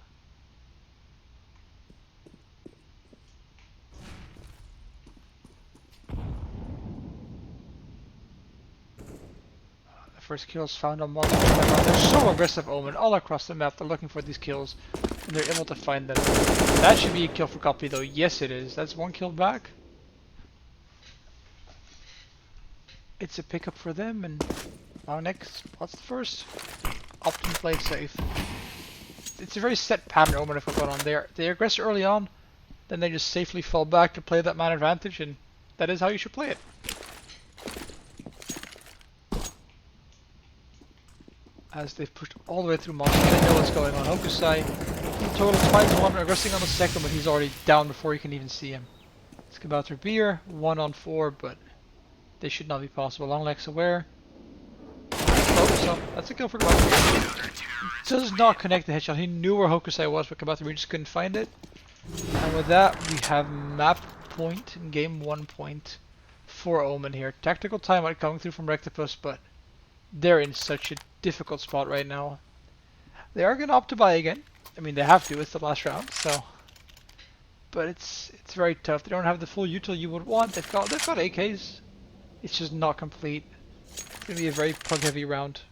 First kills found on one. They're so aggressive, Omen, all across the map. They're looking for these kills, and they're able to find them. That should be a kill for Copy, though. Yes, it is. That's one kill back. It's a pickup for them, and now next, what's the first? Optim played safe. It's a very set pattern, Omen, if we're going on there. They aggress early on, then they just safely fall back to play that man advantage, and that is how you should play it. As they've pushed all the way through Monster, they know what's going on. Hokusai, in total, finds one, aggressing on the second, but he's already down before you can even see him. Let's give out their beer, 1 on 4, but they should not be possible. Long legs aware. Oh, so that's a kill for Kabatari. Does not connect the headshot. He knew where Hokusai was, but Kabatari just couldn't find it. And with that, we have map point, game 1 point for Omen here. Tactical timeout coming through from REKTIPUS, but they're in such a difficult spot right now. They are going to opt to buy again. I mean, they have to. It's the last round, so. But it's very tough. They don't have the full util you would want. They've got AKs. It's just not complete. It's going to be a very plug-heavy round.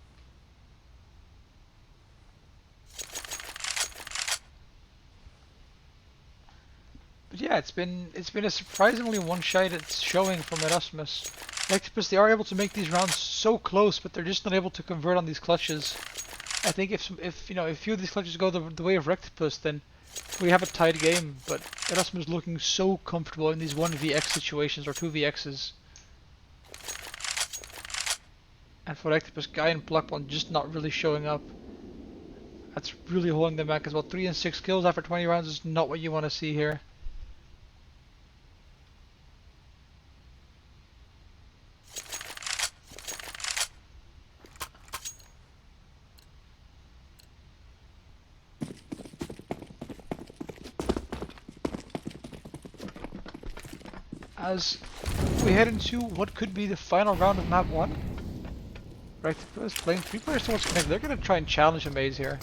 But yeah, it's been a surprisingly one-sided showing from ERASMUS. REKTIPUS, they are able to make these rounds so close, but they're just not able to convert on these clutches. I think if a few of these clutches go the way of REKTIPUS, then we have a tied game. But ERASMUS looking so comfortable in these 1vx situations or 2vx's. And for REKTIPUS, Guy and Pluckbond just not really showing up. That's really holding them back as well. 3 and 6 kills after 20 rounds is not what you want to see here. As we head into what could be the final round of map 1. REKTIPUS playing 3 players towards connect. They're going to try and challenge Amaze here.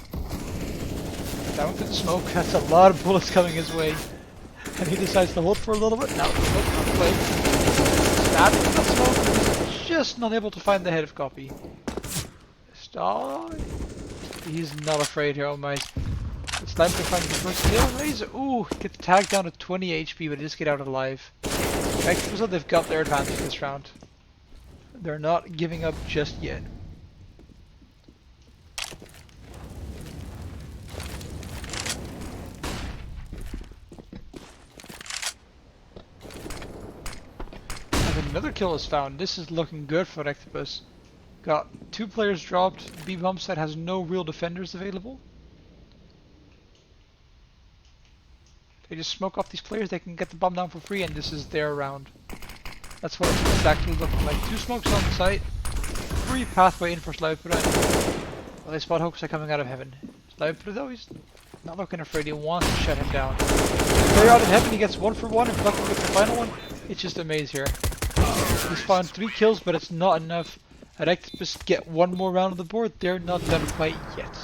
Down to the smoke. That's a lot of bullets coming his way. And he decides to hold for a little bit. Now the smoke on play. Stabbing in the smoke. He's just not able to find the head of Copy. Stop. He's not afraid here, Amaze. It's time to find the first kill. Amaze, ooh, gets tagged down to 20 HP, but he just get out alive. REKTIPUS, they've got their advantage this round. They're not giving up just yet. And another kill is found. This is looking good for REKTIPUS. Got 2 players dropped. B bomb site has no real defenders available. They just smoke off these players, they can get the bomb down for free, and this is their round. That's what it's exactly looking like. 2 smokes on the site, free pathway in for Sluiper, and well, they spot Hokusai coming out of heaven. Sluiper though, he's not looking afraid, he wants to shut him down. Player out of heaven, he gets 1 for 1, and Plucker gets the final one. It's just a maze here. He's found 3 kills, but it's not enough, REKTIPUS get one more round on the board. They're not done quite yet.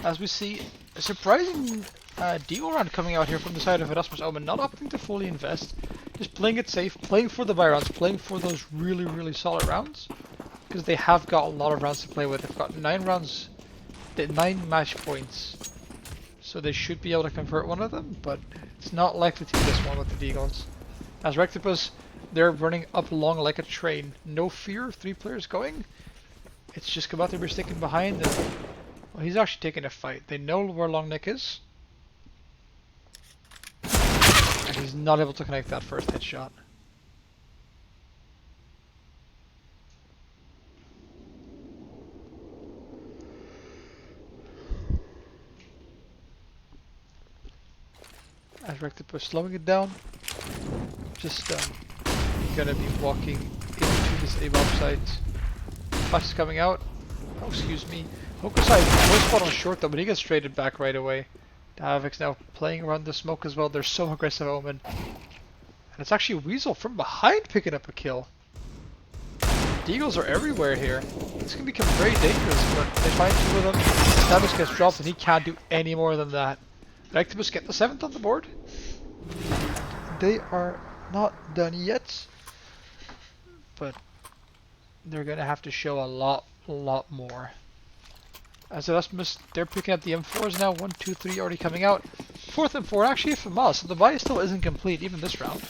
As we see, a surprising deal round coming out here from the side of ERASMUS OMEN, not opting to fully invest, just playing it safe, playing for the buy rounds, playing for those really, really solid rounds, because they have got a lot of rounds to play with. They've got 9 rounds, 9 match points, so they should be able to convert one of them, but it's not likely to be this one with the Deagles. As REKTIPUS, they're running up along like a train. No fear, 3 players going. It's just Kabather sticking behind, and well, he's actually taking a fight. They know where Long Neck is. And he's not able to connect that first headshot. As REKTIPUS slowing it down. Just gonna be walking into this A-bomb site. Flash is coming out. Oh, excuse me. Hokusai no spot on short though, but he gets traded back right away. Havoc's now playing around the smoke as well. They're so aggressive, OMEN. And it's actually Weasel from behind picking up a kill. The Eagles are everywhere here. It's going to become very dangerous, but they find 2 of them. Havoc's gets dropped and he can't do any more than that. REKTIPUS get the 7th on the board. They are not done yet, but they're going to have to show a lot more. As ERASMUS, they're picking up the M4s now. 1, 2, 3 already coming out. 4th M4 actually from us, so the buy still isn't complete, even this round.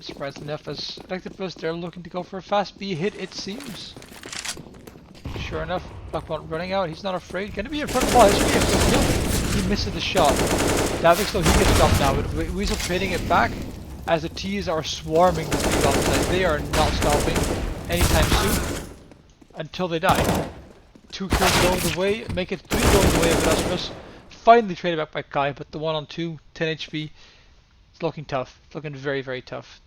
Surprised enough, as REKTIPUS, they're looking to go for a fast B hit, it seems. Sure enough, Blackbone running out. He's not afraid. Gonna be in front of the ball. He misses the shot. Davix, though, he gets stopped now, but Weasel trading it back as the T's are swarming the B-bomb side. They are not stopping anytime soon. Until they die. 2 kills going the way, make it 3 going the way of ERASMUS. Finally traded back by Kai, but the 1 on 2, 10 HP. It's looking tough. It's looking very, very tough.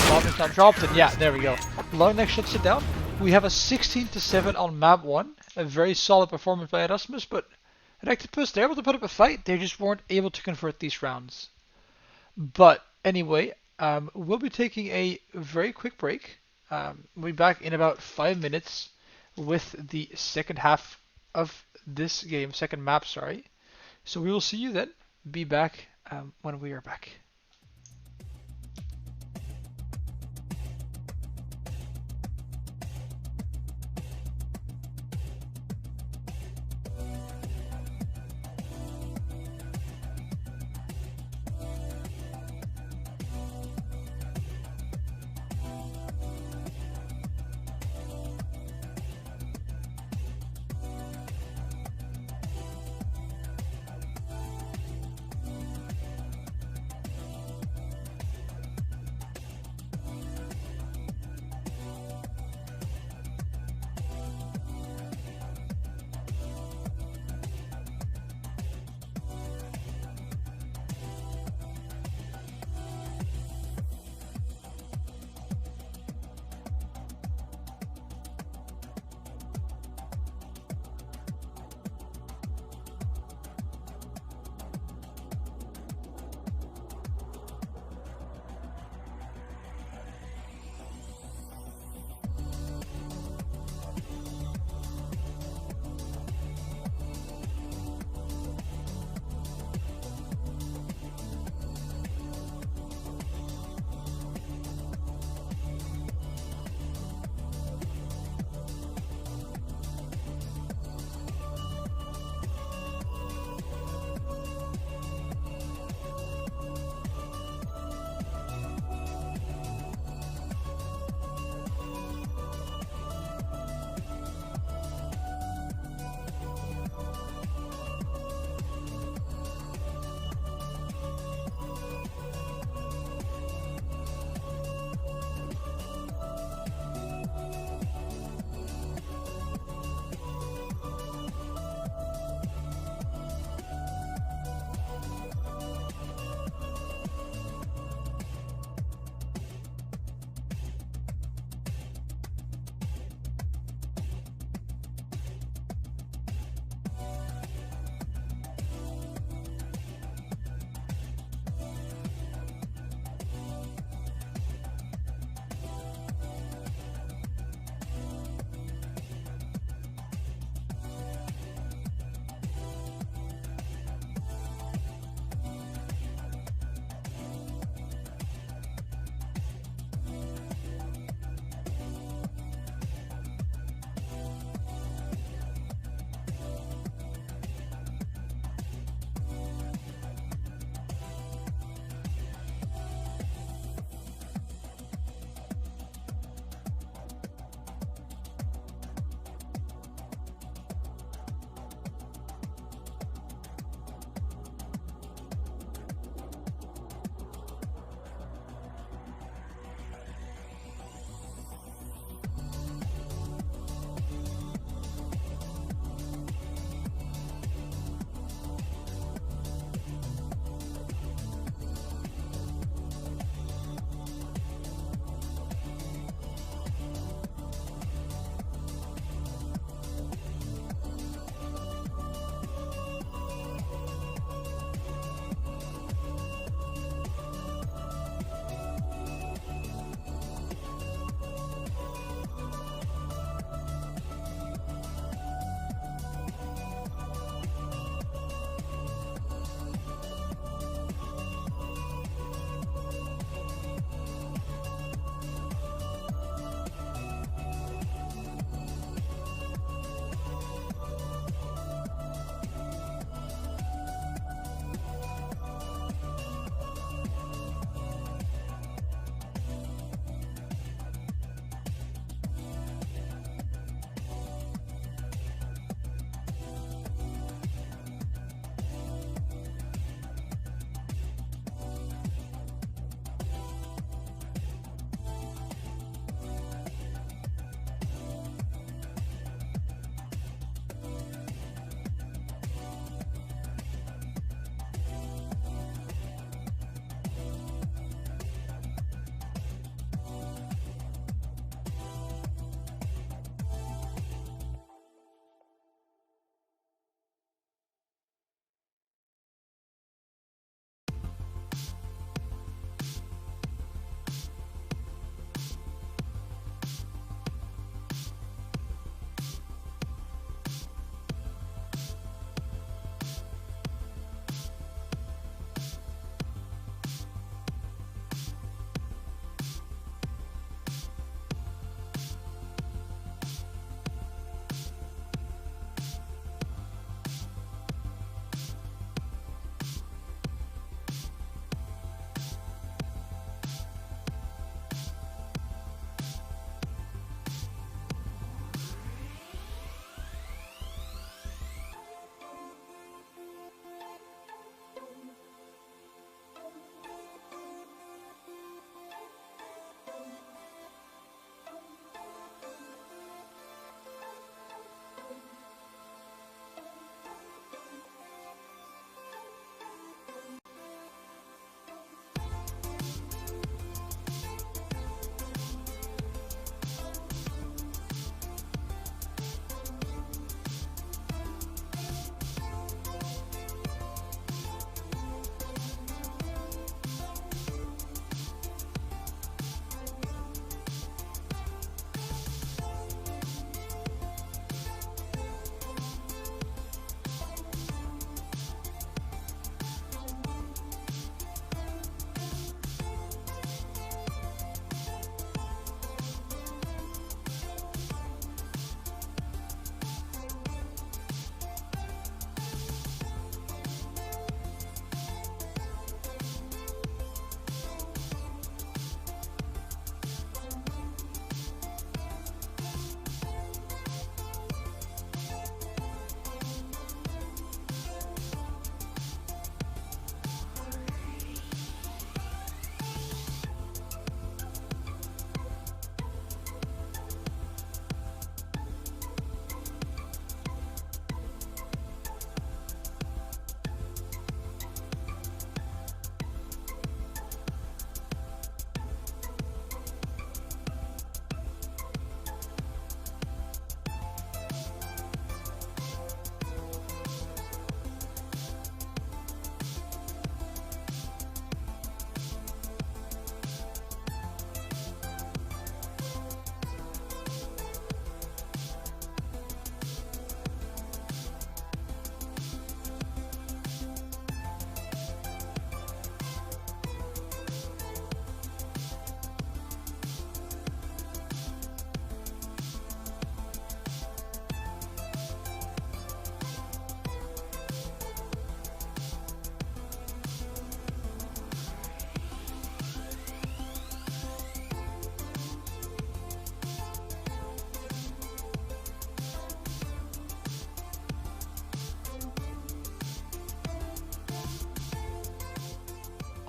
Bomb is not dropped, and yeah, there we go. Long Neck shuts it down. We have a 16-7 on map 1. A very solid performance by ERASMUS, but REKTIPUS, they're able to put up a fight. They just weren't able to convert these rounds. But anyway, we'll be taking a very quick break. We'll be back in about 5 minutes with the second half of this game, second map, sorry. So we will see you then. Be back when we are back.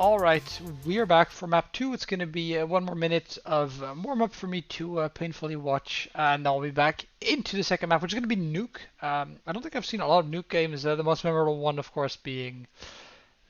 Alright, we are back for map 2. It's going to be 1 more minute of warm-up for me to painfully watch, and I'll be back into the second map, which is going to be Nuke. I don't think I've seen a lot of Nuke games, the most memorable one, of course, being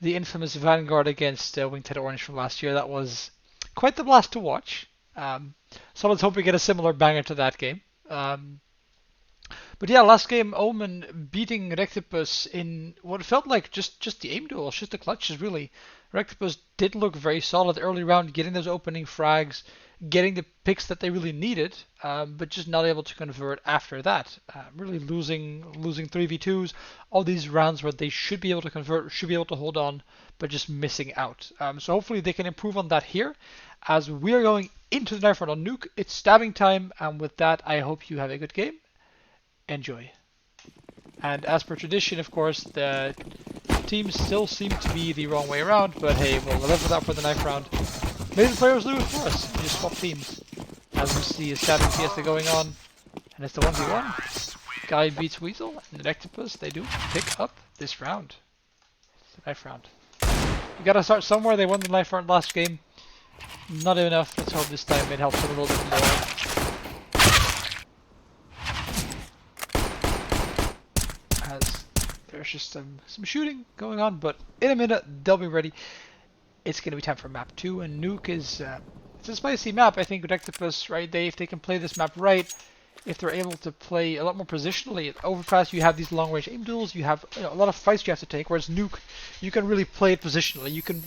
the infamous Vanguard against Winged Orange from last year. That was quite the blast to watch. So let's hope we get a similar banger to that game. But yeah, last game, Omen beating REKTIPUS in what felt like just the aim duels, just the clutches really. REKTIPUS did look very solid early round, getting those opening frags, getting the picks that they really needed, but just not able to convert after that. Really losing 3v2s, all these rounds where they should be able to convert, should be able to hold on, but just missing out. So hopefully they can improve on that here, as we are going into the knife round on Nuke. It's stabbing time, and with that, I hope you have a good game. Enjoy. And as per tradition, of course, the teams still seem to be the wrong way around, but hey, we'll live with that for the knife round. Maybe the players lose for us. We just swap teams. As we see a stabbing fiesta going on, and it's the 1v1. Guy beats Weasel, and the REKTIPUS, they do pick up this round. It's the knife round. You gotta start somewhere. They won the knife round last game. Not enough. Let's hope this time it helps them a little bit more. There's just some shooting going on, but in a minute they'll be ready. It's going to be time for map 2, and Nuke is it's a spicy map. I think REKTIPUS, right? If they can play this map right, if they're able to play a lot more positionally. Overpass, you have these long range aim duels, you have a lot of fights you have to take. Whereas Nuke, you can really play it positionally. You can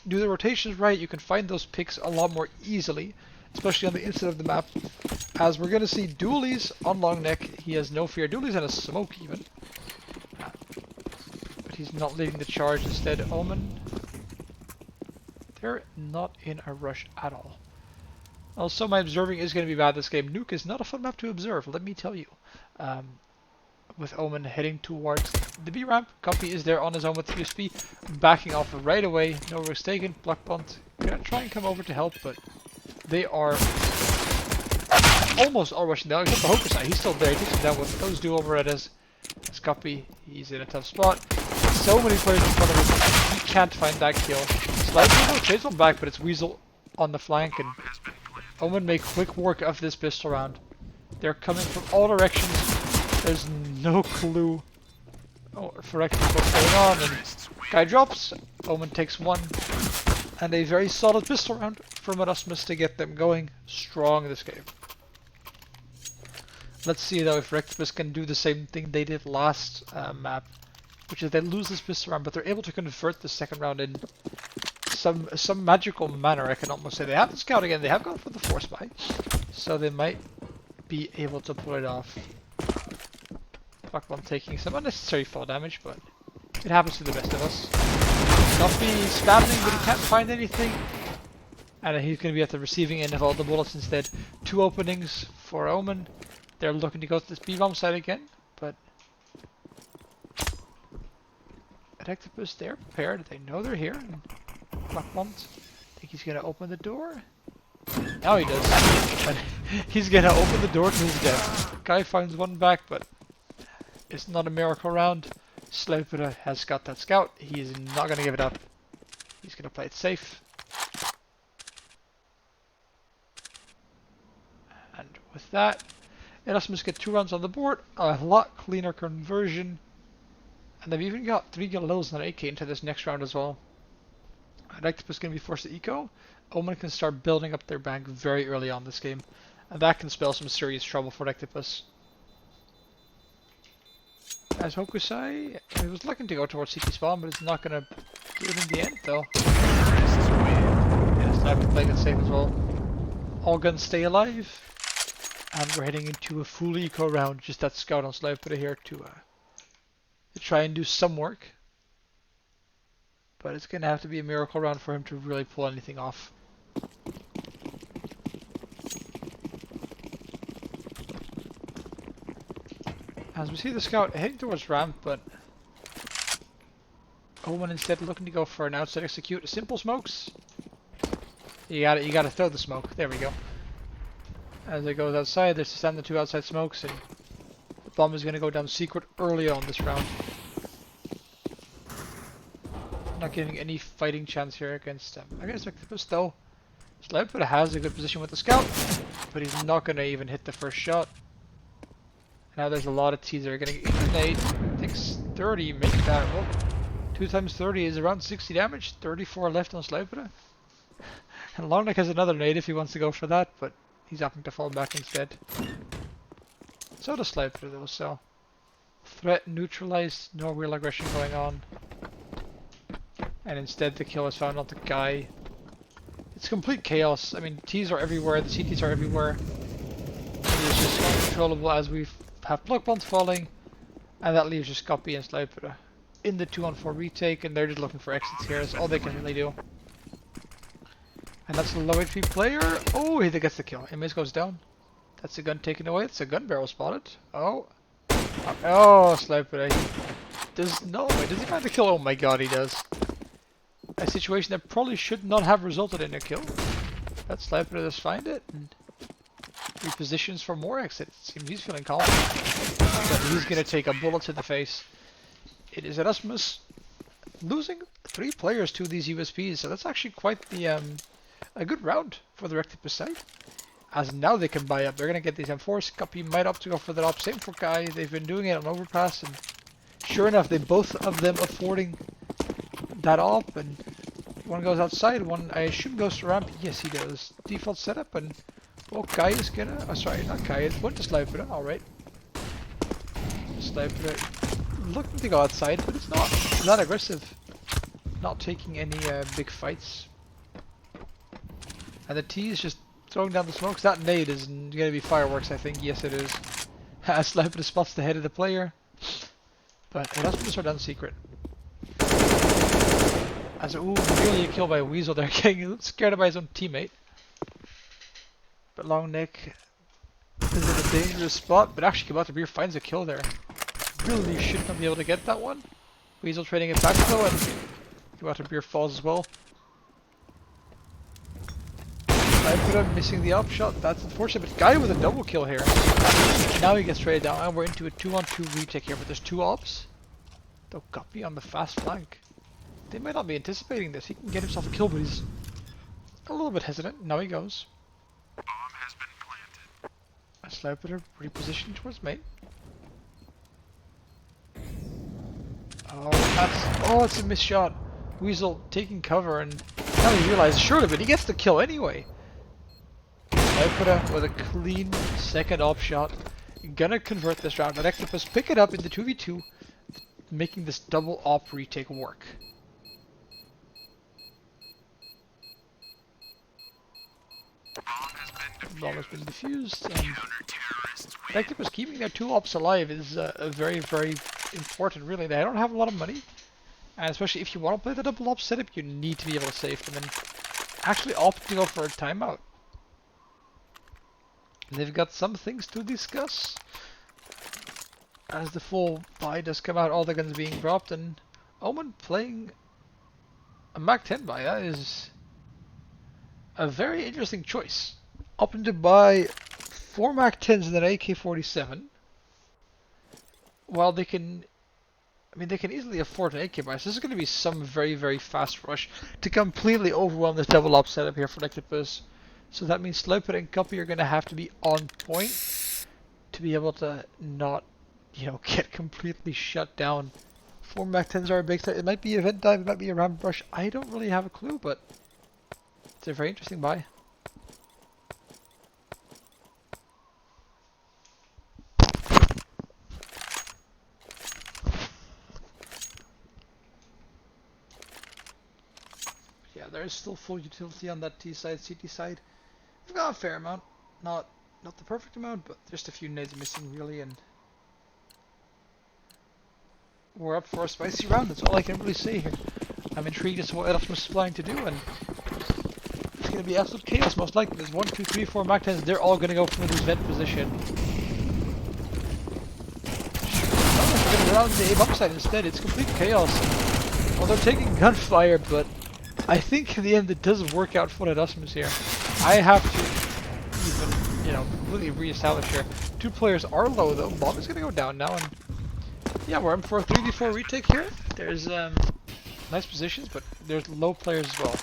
do the rotations right. You can find those picks a lot more easily, especially on the inside of the map. As we're going to see Doolies on long neck. He has no fear. Doolies and a smoke even. He's not leading the charge. Instead, Omen, they're not in a rush at all. Also, my observing is going to be bad this game. Nuke is not a fun map to observe, let me tell you. With Omen heading towards the B ramp, Copy is there on his own with USP, backing off right away. No risk taken. Block bunt. Gonna try and come over to help, but they are almost all rushing down. Except the Hokusai, he's still there. He takes him down with those two over at his Copy. He's in a tough spot. So many players in front of him, he can't find that kill. Slightly chase one back, but it's Weasel on the flank, and Omen make quick work of this pistol round. They're coming from all directions. There's no clue for REKTIPUS what's going on, and guy drops. Omen takes one, and a very solid pistol round from ERASMUS to get them going strong this game. Let's see though if REKTIPUS can do the same thing they did last map, which is they lose this pistol round, but they're able to convert the second round in some magical manner. I can almost say they have the scout again. They have gone for the force buy, so they might be able to pull it off. Block1 taking some unnecessary fall damage, but it happens to the best of us. Duffy spamming, but he can't find anything, and he's going to be at the receiving end of all the bullets instead. 2 openings for Omen. They're looking to go to this B-bomb side again, but REKTIPUS, they're prepared. They know they're here. Block1, think he's going to open the door? Now he does. And he's going to open the door to his death. Guy finds one back, but it's not a miracle round. Slepera has got that scout. He is not going to give it up. He's going to play it safe. And with that, ERASMUS get 2 rounds on the board, a lot cleaner conversion, and they've even got 3 Galileos and an AK into this next round as well. REKTIPUS is going to be forced to eco. Omen can start building up their bank very early on this game, and that can spell some serious trouble for REKTIPUS. As Hokusai, he was looking to go towards CT spawn, but it's not going to do it in the end though. Yeah, Sniper playing it safe as well. All guns stay alive. And we're heading into a full eco round, just that scout on Sniper here to try and do some work. But it's going to have to be a miracle round for him to really pull anything off. As we see the scout heading towards ramp, but Omen instead looking to go for an outside execute. Simple smokes. You gotta throw the smoke. There we go. As it goes outside, there's stand the 2 outside smokes, and the bomb is going to go down secret early on this round. Not getting any fighting chance here against I guess REKTIPUS though. Sniper has a good position with the scout, but he's not gonna even hit the first shot. Now there's a lot of T's that are getting each nade. I think 30 make that. Well, 2 times 30 is around 60 damage. 34 left on Sniper. And Longneck has another nade if he wants to go for that, but he's opting to fall back instead. So does Sniper though, so threat neutralized, no real aggression going on. And instead the kill is found on the guy. It's complete chaos. I mean, T's are everywhere, the CTs are everywhere. It's just uncontrollable as we have block bombs falling, and that leaves just Copy and Sniper in the 2-on-4 retake, and they're just looking for exits here. That's all they can really do. And that's the low HP player. Oh, he gets the kill. Image goes down. That's a gun taken away. It's a gun barrel spotted. Oh. Oh, Sniper. Does he find the kill? Oh my god, he does. A situation that probably should not have resulted in a kill. That Sniper does find it and repositions for more exits. Seems he's feeling confident. But he's gonna take a bullet to the face. It is ERASMUS losing 3 players to these USPs, so that's actually quite the a good round for the REKTIPUS side. As now they can buy up. They're gonna get these M4s. Copy might opt to go for that op. Same for Kai. They've been doing it on overpass, and sure enough, they both of them affording that op. And one goes outside. One I assume goes to ramp. Yes, he does. Default setup. And well, Kai is gonna. Oh, sorry, not Kai. It's one to Sniper. All right. Sniper looking to go outside, but it's not aggressive. Not taking any big fights. And the T is just throwing down the smokes. That nade is going to be fireworks, I think. Yes, it is. Sniper spots the head of the player. But ERASMUS are done secret. As ooh, really a kill by Weasel there, getting scared by his own teammate. But Longneck is in a dangerous spot, but actually Kabata finds a kill there. Really should not be able to get that one. Weasel trading it back though, and Kabata falls as well. Sniper missing the up shot, that's unfortunate, but Guy with a double kill here. Now he gets traded down, and we're into a 2-on-2 retake here, but there's 2 ops. Though Copy on the fast flank. They might not be anticipating this. He can get himself a kill, but he's a little bit hesitant. Now he goes. Bomb has been planted. Sniper repositioned towards mate. Oh, it's a missed shot. Weasel taking cover, and now he realizes surely, but he gets the kill anyway. Sniper with a clean second op shot. Gonna convert this round. REKTIPUS pick it up in the 2v2, making this double op retake work. Bomb has been defused, and REKTIPUS keeping their 2 ops alive is a very, very important, really. They don't have a lot of money, and especially if you want to play the double op setup, you need to be able to save them and actually opt to go for a timeout. They've got some things to discuss. As the full buy does come out, all the guns being dropped, and OMEN playing a Mac 10 buy. That is a very interesting choice. Opting to buy 4 Mac 10s and an AK-47. While they can, I mean, they can easily afford an AK buy. So this is going to be some very, very fast rush to completely overwhelm this double op setup here for REKTIPUS. So that means Sniper and Copy are going to have to be on point to be able to not, you know, get completely shut down. 4 Mac 10s are a big threat. It might be event dive, it might be a ramp rush. I don't really have a clue, but it's a very interesting buy. Yeah, there is still full utility on that T side, CT side. We've got a fair amount, not the perfect amount, but just a few nades missing really, and we're up for a spicy round. That's all I can really say here. I'm intrigued as to what ERASMUS is planning to do, and it's going to be absolute chaos most likely. There's 1, 2, 3, 4 Mac 10s. They're all going to go for this vent position. We're going to run the A-bomb side instead. It's complete chaos. Well, they're taking gunfire, but I think in the end it doesn't work out for ERASMUS here. I have to even, you know, completely re-establish here. 2 players are low though. Bomb is going to go down now, and yeah, we're in for a 3v4 retake here. There's nice positions, but there's low players as well.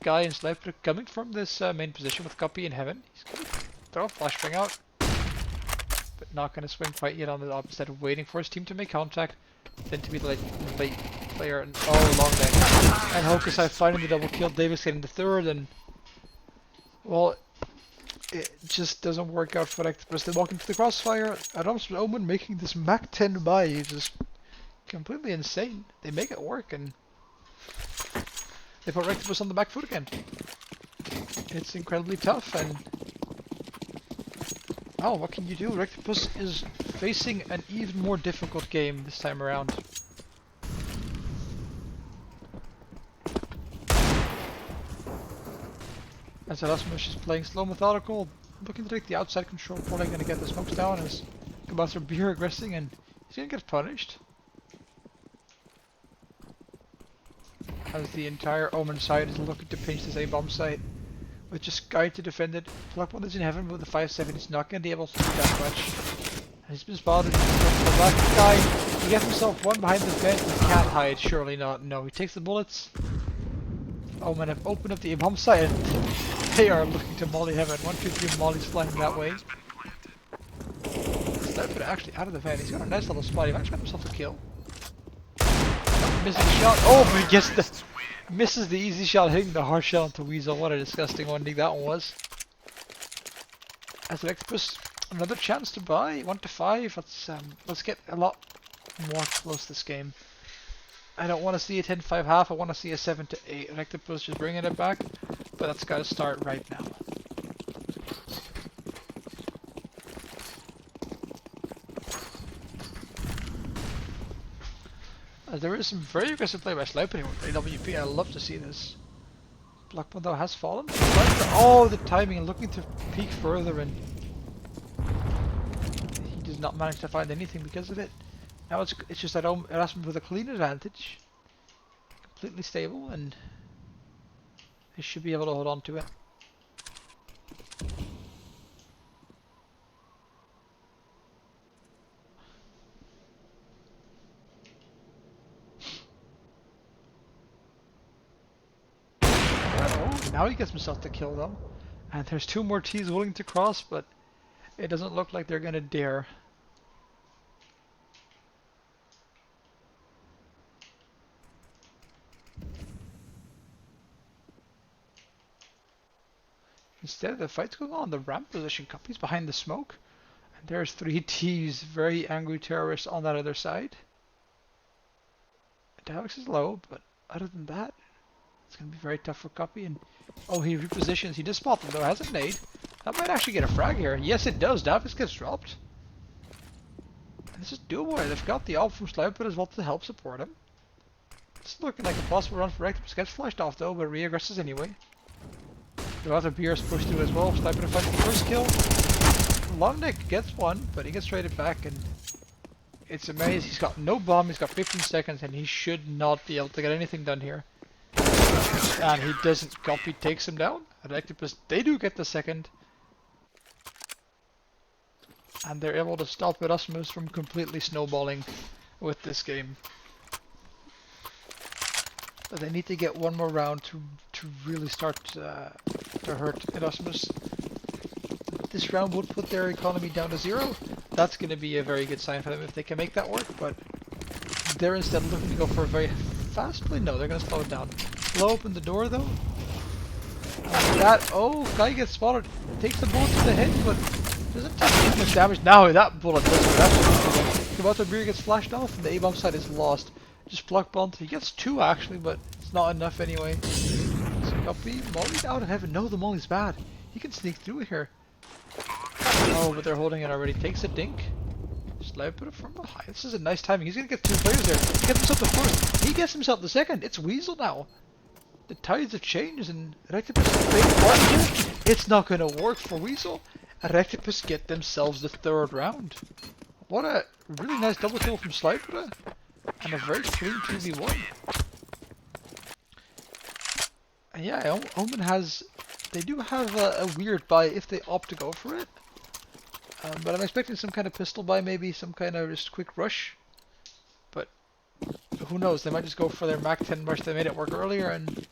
Guy and Sniper coming from this main position with Copy in heaven. He's going to throw a flashbang out, but not going to swing quite yet on the op, instead of waiting for his team to make contact, then to be the late player. And oh, long neck. And Hokusai finding the double kill, Davis getting the third, and well, it just doesn't work out for REKTIPUS. They walk into the crossfire. ERASMUS Omen making this Mac 10 buy is just completely insane. They make it work, and they put REKTIPUS on the back foot again. It's incredibly tough, and oh, what can you do? REKTIPUS is facing an even more difficult game this time around. As ERASMUS is playing slow, methodical, looking to take the outside control, probably going to get the smokes down as Kabasser Beer aggressing, and he's going to get punished. As the entire Omen side is looking to pinch this A-bomb site with just Guy to defend it. Blackbone is in heaven with the 5-7, he's not going to be able to do that much. And he's been spotted. The black guy, he gets himself one behind the fence, and he can't hide, surely not. No, he takes the bullets. Omen have opened up the A-bomb site, and they are looking to molly heaven. 1, 2, 3 mollies flying that way. Sniper actually out of the van, he's got a nice little spot, he managed to get himself a kill. Misses the shot. Oh, but he gets the misses the easy shot, hitting the hard shot onto Weasel. What a disgusting one that one was. As REKTIPUS, another chance to buy 1 to 5. Let's get a lot more close this game. I don't want to see a 10-5 half. I want to see a 7 to 8. REKTIPUS just bringing it back, but that's got to start right now. There is some very aggressive play by Sniper with AWP. I love to see this. Blackbone though has fallen. Oh, the timing, looking to peek further, and he does not manage to find anything because of it. Now it's just that ERASMUS with a clean advantage, completely stable, and he should be able to hold on to it. Now he gets himself the kill though, and there's 2 more T's willing to cross, but it doesn't look like they're gonna dare. Instead, the fight's going on in the ramp position. Copy's behind the smoke, and there's 3 T's, very angry terrorists on that other side. Davix is low, but other than that, it's going to be very tough for Copy. And oh, he repositions. He does spot them though. Has a nade. That might actually get a frag here. Yes, it does. Davix gets dropped. And this is doable. They've got the ult from Sniper as well to help support him. It's looking like a possible run for REKTIPUS. Gets flashed off though, but re-aggresses anyway. The other Beers pushed through as well. Sniper finds the first kill. Longneck gets one, but he gets traded back, and it's amazing. He's got no bomb. He's got 15 seconds, and he should not be able to get anything done here. And he doesn't. Copy takes him down. REKTIPUS, they do get the second. And they're able to stop ERASMUS from completely snowballing with this game. But they need to get one more round to really start to hurt ERASMUS. This round would put their economy down to 0. That's going to be a very good sign for them if they can make that work. But they're instead looking to go for a very fast play. No, they're going to slow it down. Blow open the door though. And that, oh, guy gets spotted. Takes the bullet to the head, but doesn't take too much damage. Now that bullet does what absolutely. Kabata Beer gets flashed off, and the A-bomb side is lost. Just block bomb. He gets 2 actually, but it's not enough anyway. So Copy, Molly's out of heaven. No, the Molly's bad. He can sneak through here. Oh, but they're holding it already. Takes a dink. Sniper from behind. This is a nice timing. He's gonna get 2 players there. He gets himself the first. He gets himself the second. It's Weasel now. The tides have changed, and REKTIPUS big one here. It's not gonna work for Weasel. REKTIPUS get themselves the 3rd round. What a really nice double kill from Sniper, and a very clean 2v1. And yeah, Omen has. They do have a weird buy if they opt to go for it. But I'm expecting some kind of pistol buy, maybe some kind of just quick rush. But who knows? They might just go for their Mach 10 rush. They made it work earlier, and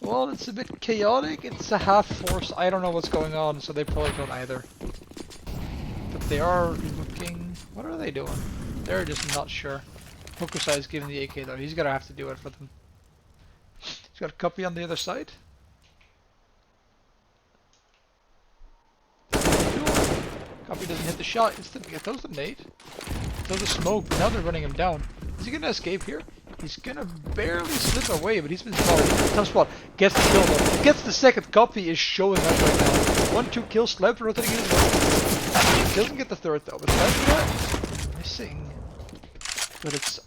well, it's a bit chaotic. It's a half force. I don't know what's going on, so they probably don't either. But they are looking. What are they doing? They're just not sure. Hokusai is giving the AK though. He's gonna have to do it for them. He's got a copy on the other side. Copy doesn't hit the shot. Instantly, it throws the nade. Throws the smoke, but now they're running him down. Is he gonna escape here? He's gonna barely slip away, but he's been spotted. He's in a tough spot. Gets the kill though. Gets the second. Copy is showing up right now. 1-2 kills. Sniper rotating his way. Doesn't get the third though, but Sniper missing. But it's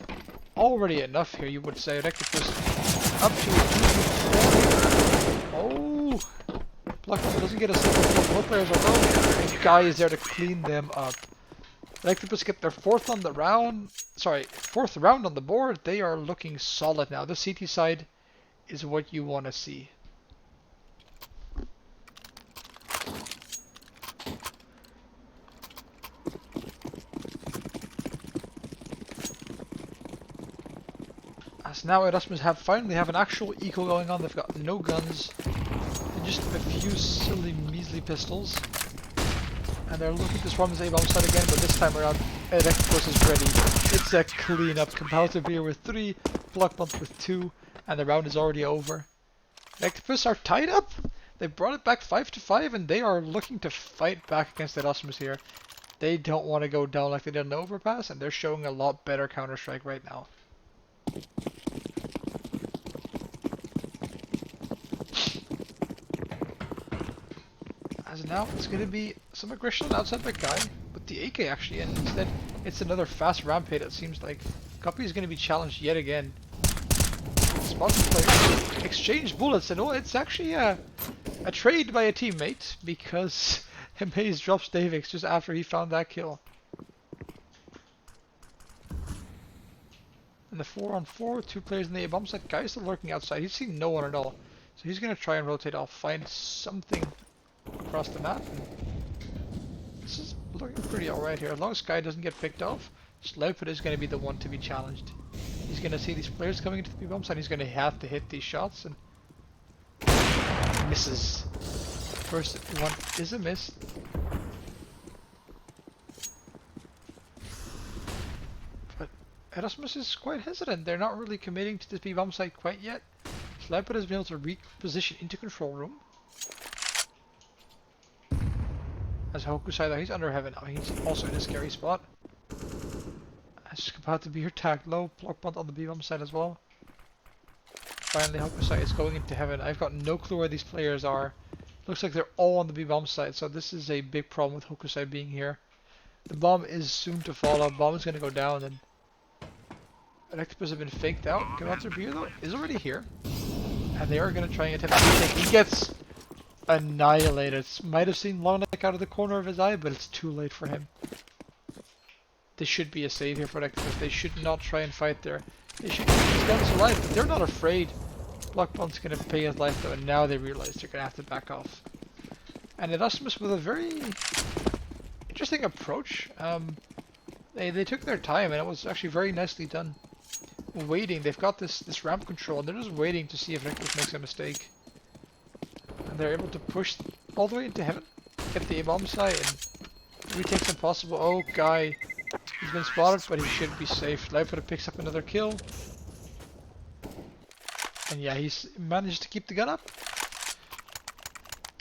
already enough here, you would say. REKTIPUS up to 2-4. Oh! Blackman doesn't get a single kill. Both players are low. And Guy is there to clean them up. REKTIPUS get their fourth round on the board. They are looking solid now. The CT side is what you want to see. As now ERASMUS finally have an actual eco going on. They've got no guns and just a few silly measly pistols. And they're looking to swarm this A-bomb side again, but this time around REKTIPUS is ready. It's a cleanup. Comparative beer with 3, Blockbomb with 2, and the round is already over. REKTIPUS are tied up. They brought it back 5-5, and they are looking to fight back against ERASMUS here. They don't want to go down like they did in the overpass, and they're showing a lot better Counter-Strike right now. As now it's going to be some aggression outside the Guy, with the AK actually in. Instead, it's another fast rampage it seems like. Copy is going to be challenged yet again. Spot the player, exchange bullets, and oh, it's actually a trade by a teammate, because Maze drops Davix just after he found that kill. And the 4-on-4, 2 players in the A-bomb side. Guy's still lurking outside. He's seen no one at all. So he's going to try and rotate off, find something across the map. And this is looking pretty alright here. As long as Sky doesn't get picked off, Sloupit is going to be the one to be challenged. He's going to see these players coming into the B-bomb side. He's going to have to hit these shots, and misses. First one is a miss. But ERASMUS is quite hesitant. They're not really committing to this B-bomb site quite yet. Sloupit has been able to reposition into control room. As Hokusai though, he's under heaven now. He's also in a scary spot. As about to be attacked low. Blockbot on the B-bomb side as well. Finally Hokusai is going into heaven. I've got no clue where these players are. Looks like they're all on the B-bomb side, so this is a big problem with Hokusai being here. The bomb is soon to fall out. Bomb is going to go down, and REKTIPUS have been faked out. Commander Beer though is already here. And they are going to try and attempt to take. He gets annihilated. Might have seen Longneck out of the corner of his eye, but it's too late for him. This should be a save here for REKTIPUS. They should not try and fight there. They should keep these guns alive, but they're not afraid. Blockbomb's going to pay his life though, and now they realize they're going to have to back off. And ERASMUS with a very interesting approach. They took their time, and it was actually very nicely done. Waiting, they've got this ramp control, and they're just waiting to see if REKTIPUS makes a mistake. And they're able to push all the way into heaven, get the A-bomb side, and retake some possible. Oh, Guy, he's been spotted, but he should be safe. Leifert picks up another kill. And yeah, he's managed to keep the gun up.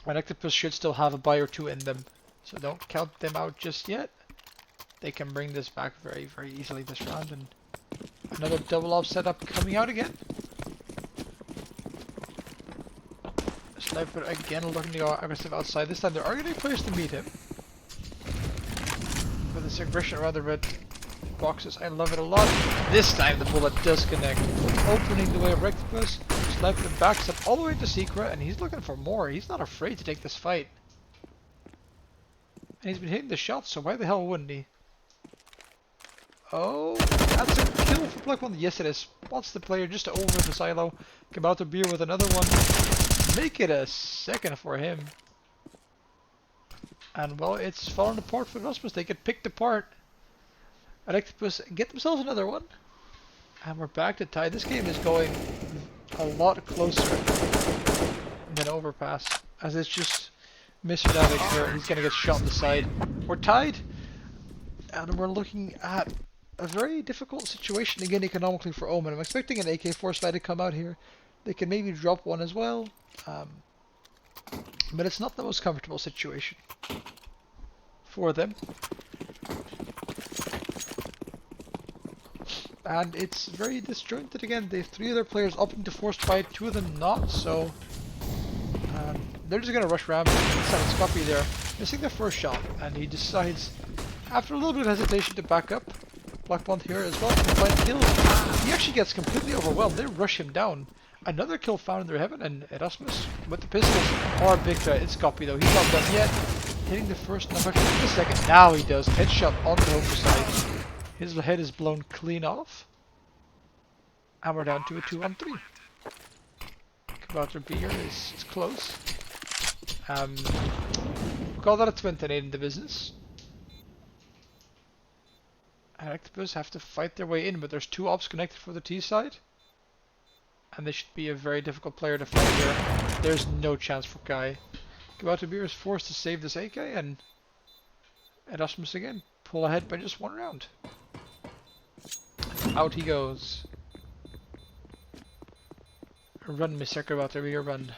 And REKTIPUS should still have a buy or two in them, so don't count them out just yet. They can bring this back very, very easily this round. And another double off setup coming out again. Sniper again looking to go aggressive outside. This time there are going to be players to meet him. With this aggression around the red boxes, I love it a lot. This time the bullet does connect, opening the way of REKTIPUS. Sniper backs up all the way to Secret, and he's looking for more. He's not afraid to take this fight. And he's been hitting the shots, so why the hell wouldn't he? Oh, that's a kill for Black1. Yes, it is. Spots the player just over the silo. About to beer with another one. Make it a second for him. And well, it's fallen apart for ERASMUS. They get picked apart. REKTIPUS get themselves another one. And we're back to tie. This game is going a lot closer than overpass, as it's just Mr. Davik here. He's going to get shot on the side. We're tied, and we're looking at a very difficult situation again economically for Omen. I'm expecting an AK-4 spy to come out here. They can maybe drop one as well, but it's not the most comfortable situation for them. And it's very disjointed again. They have 3 other players opting to force fight, 2 of them not, so they're just going to rush around. It's Copy there, missing their first shot, and he decides, after a little bit of hesitation, to back up. Blackbond here as well, to find kills. He actually gets completely overwhelmed. They rush him down. Another kill found in their heaven, and ERASMUS with the pistols are a big threat. It's Copy though, he's not done yet. Hitting the first, no, actually the second. Now he does. Headshot on the Homer side. His head is blown clean off. And we're down to a 2-on-3. Kabouter B here is close. Call that a 28 in the business. REKTIPUS have to fight their way in, but there's 2 ops connected for the T side. And they should be a very difficult player to fight here. There's no chance for Kai. Kabouter B is forced to save this AK, and ERASMUS again pull ahead by just 1 round. Out he goes. Run, Mr. Kabouter B, run.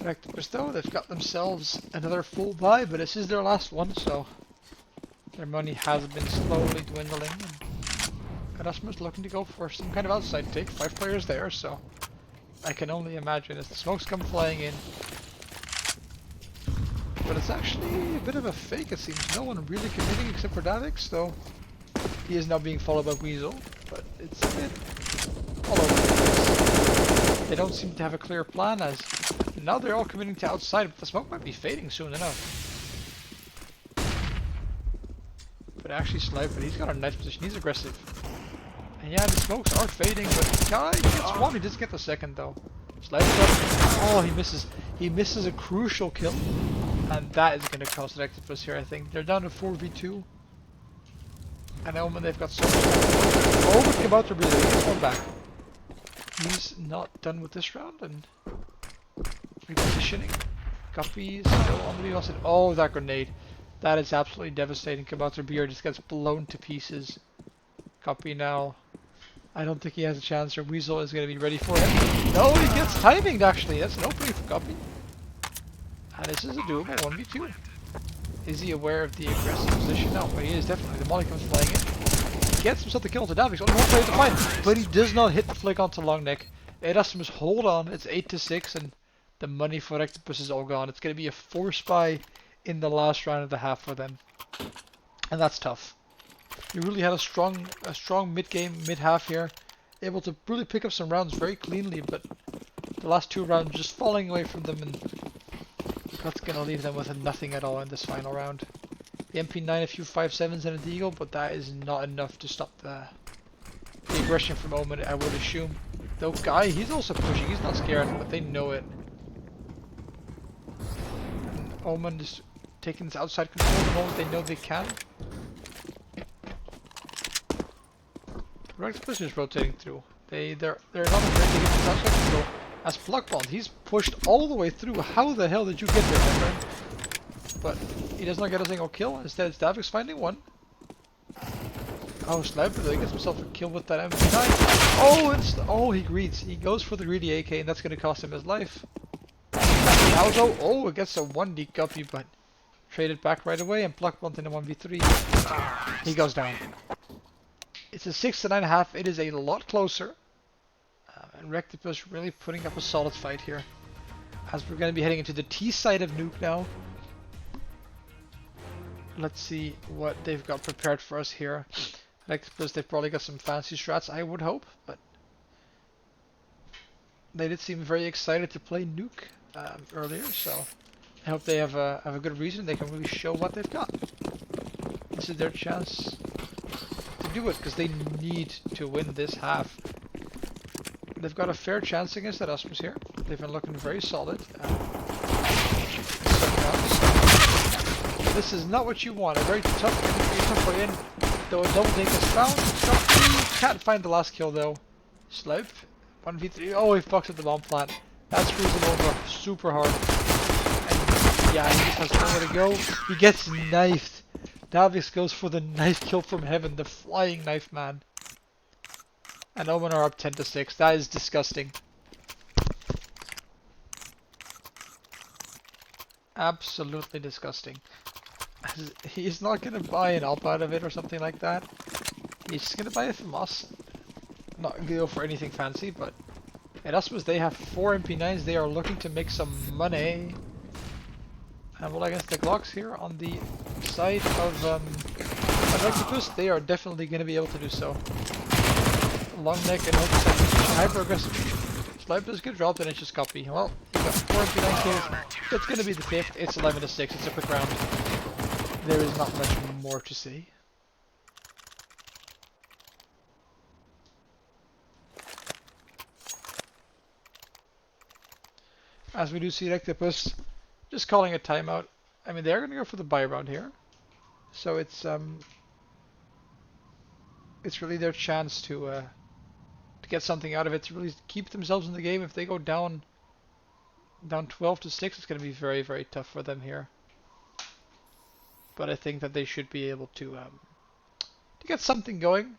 REKTIPUS though, they've got themselves another full buy, but this is their last one, so their money has been slowly dwindling. And ERASMUS looking to go for some kind of outside take. 5 players there, so I can only imagine as the smokes come flying in. But it's actually a bit of a fake, it seems. No one really committing except for Davik, though he is now being followed by Weasel, but it's a bit all over the place. They don't seem to have a clear plan, as now they're all committing to outside, but the smoke might be fading soon enough. But actually Sniper, he's got a nice position, he's aggressive. And yeah, the smokes are fading, but Guy gets one, he does get the second though. Sniper, oh, he misses a crucial kill. And that is going to cost REKTIPUS here, I think. They're down to 4v2. And Omen, they've got so much time. Oh, but Kabouter B, he gets one back. He's not done with this round, and repositioning. Copy, still on the B. Oh, that grenade. That is absolutely devastating. Kabouter B just gets blown to pieces. Copy now. I don't think he has a chance, or Weasel is going to be ready for him. No, he gets timinged actually. That's an opening for Copy. And this is a doable 1v2. Is he aware of the aggressive position? No, but he is definitely. The molly comes flying in. He gets himself the kill to Davik. He's only 1 player to find, but he does not hit the flick onto long neck. ERASMUS hold on. It's 8-6, and the money for REKTIPUS is all gone. It's going to be a 4 spy in the last round of the half for them, and that's tough. He really had a strong mid-game, mid-half here, able to really pick up some rounds very cleanly, but the last 2 rounds just falling away from them, and that's going to leave them with nothing at all in this final round. The MP9, a few 5.7s and a deagle, but that is not enough to stop the aggression from Omen, I would assume. Though Guy, he's also pushing, he's not scared, but they know it. And Omen is taking this outside control the moment they know they can. REKTIPUS is rotating through. They're not afraid to get this outside control. As Blackbond, he's pushed all the way through. How the hell did you get there, my friend? But he does not get a single kill. Instead, it's Davik's finding one. Oh, Sniper, he gets himself a kill with that MP9. Oh, he greeds. He goes for the greedy AK, and that's going to cost him his life. Now though, oh, it gets a 1D Guppy, but traded back right away, and Blackbond in a 1v3. He goes down. It's a 6 to 9.5. It is a lot closer. And REKTIPUS really putting up a solid fight here. As we're going to be heading into the T side of Nuke now. Let's see what they've got prepared for us here. REKTIPUS, they've probably got some fancy strats, I would hope. But They did seem very excited to play Nuke earlier, so I hope they have a good reason. They can really show what they've got. This is their chance to do it, because they need to win this half. They've got a fair chance against ERASMUS here. They've been looking very solid. This is not what you want. A very tough way in. Though a double take is found. Can't find the last kill though. Slope. 1v3. Oh, he fucks up the bomb plant. That screws him over super hard. And yeah, he just has nowhere to go. He gets knifed. Davix goes for the knife kill from heaven. The flying knife man. And Omen are up 10-6. That is disgusting. Absolutely disgusting. He's not gonna buy an up out of it or something like that. He's just gonna buy it from us. Not gonna go for anything fancy, but ERASMUS, they have 4 MP9s. They are looking to make some money. And well, against the Glocks here on the side of REKTIPUS, they are definitely gonna be able to do so. Long neck and hyper aggressive. Slipe does get dropped and it's just copy. Well, you got 4 MP9 kills. It's gonna be the 5th. It's 11-6. It's a quick round. There is not much more to say. As we do see REKTIPUS just calling a timeout. I mean, they're gonna go for the buy round here, so it's really their chance to get something out of it, to really keep themselves in the game. If they go down 12-6, it's gonna be very, very tough for them here. But I think that they should be able to get something going.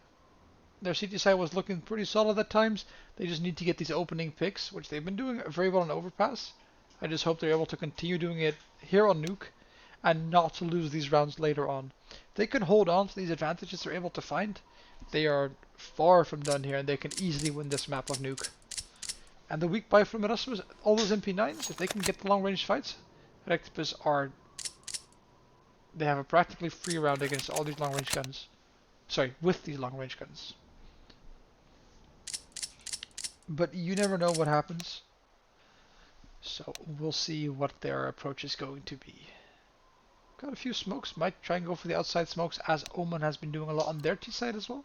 Their CT side was looking pretty solid at times. They just need to get these opening picks, which they've been doing very well on Overpass. I just hope they're able to continue doing it here on Nuke and not to lose these rounds later on. If they can hold on to these advantages they're able to find, they are far from done here and they can easily win this map of Nuke. And the weak buy from ERASMUS, all those MP9s, if they can get the long range fights, REKTIPUS they have a practically free round against all these long range guns. Sorry, with these long range guns. But you never know what happens. So we'll see what their approach is going to be. Got a few smokes. Might try and go for the outside smokes, as Omen has been doing a lot on their T side as well.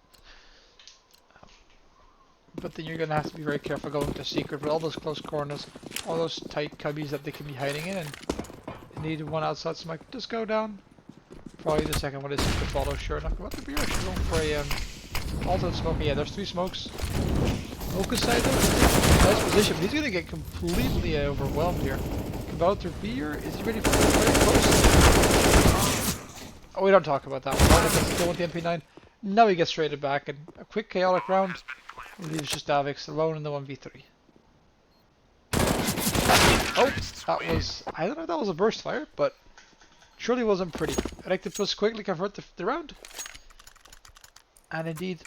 But then you're going to have to be very careful going to secret with all those close corners, all those tight cubbies that they can be hiding in. And need one outside smoke. Just go down. Probably the second one is to follow, sure enough. What the beer actually going for a alternate smoke? Yeah, there's 3 smokes. Focus side though, nice position, but he's gonna get completely overwhelmed here. About to beer, is he ready for the very close? Oh, we don't talk about that one. Now he gets kill with the MP9. Now he gets traded back, and a quick chaotic round leaves just Davix alone in the 1v3. Oh, that was, I don't know if that was a burst fire, but surely wasn't pretty. REKTIPUS quickly convert the round. And indeed,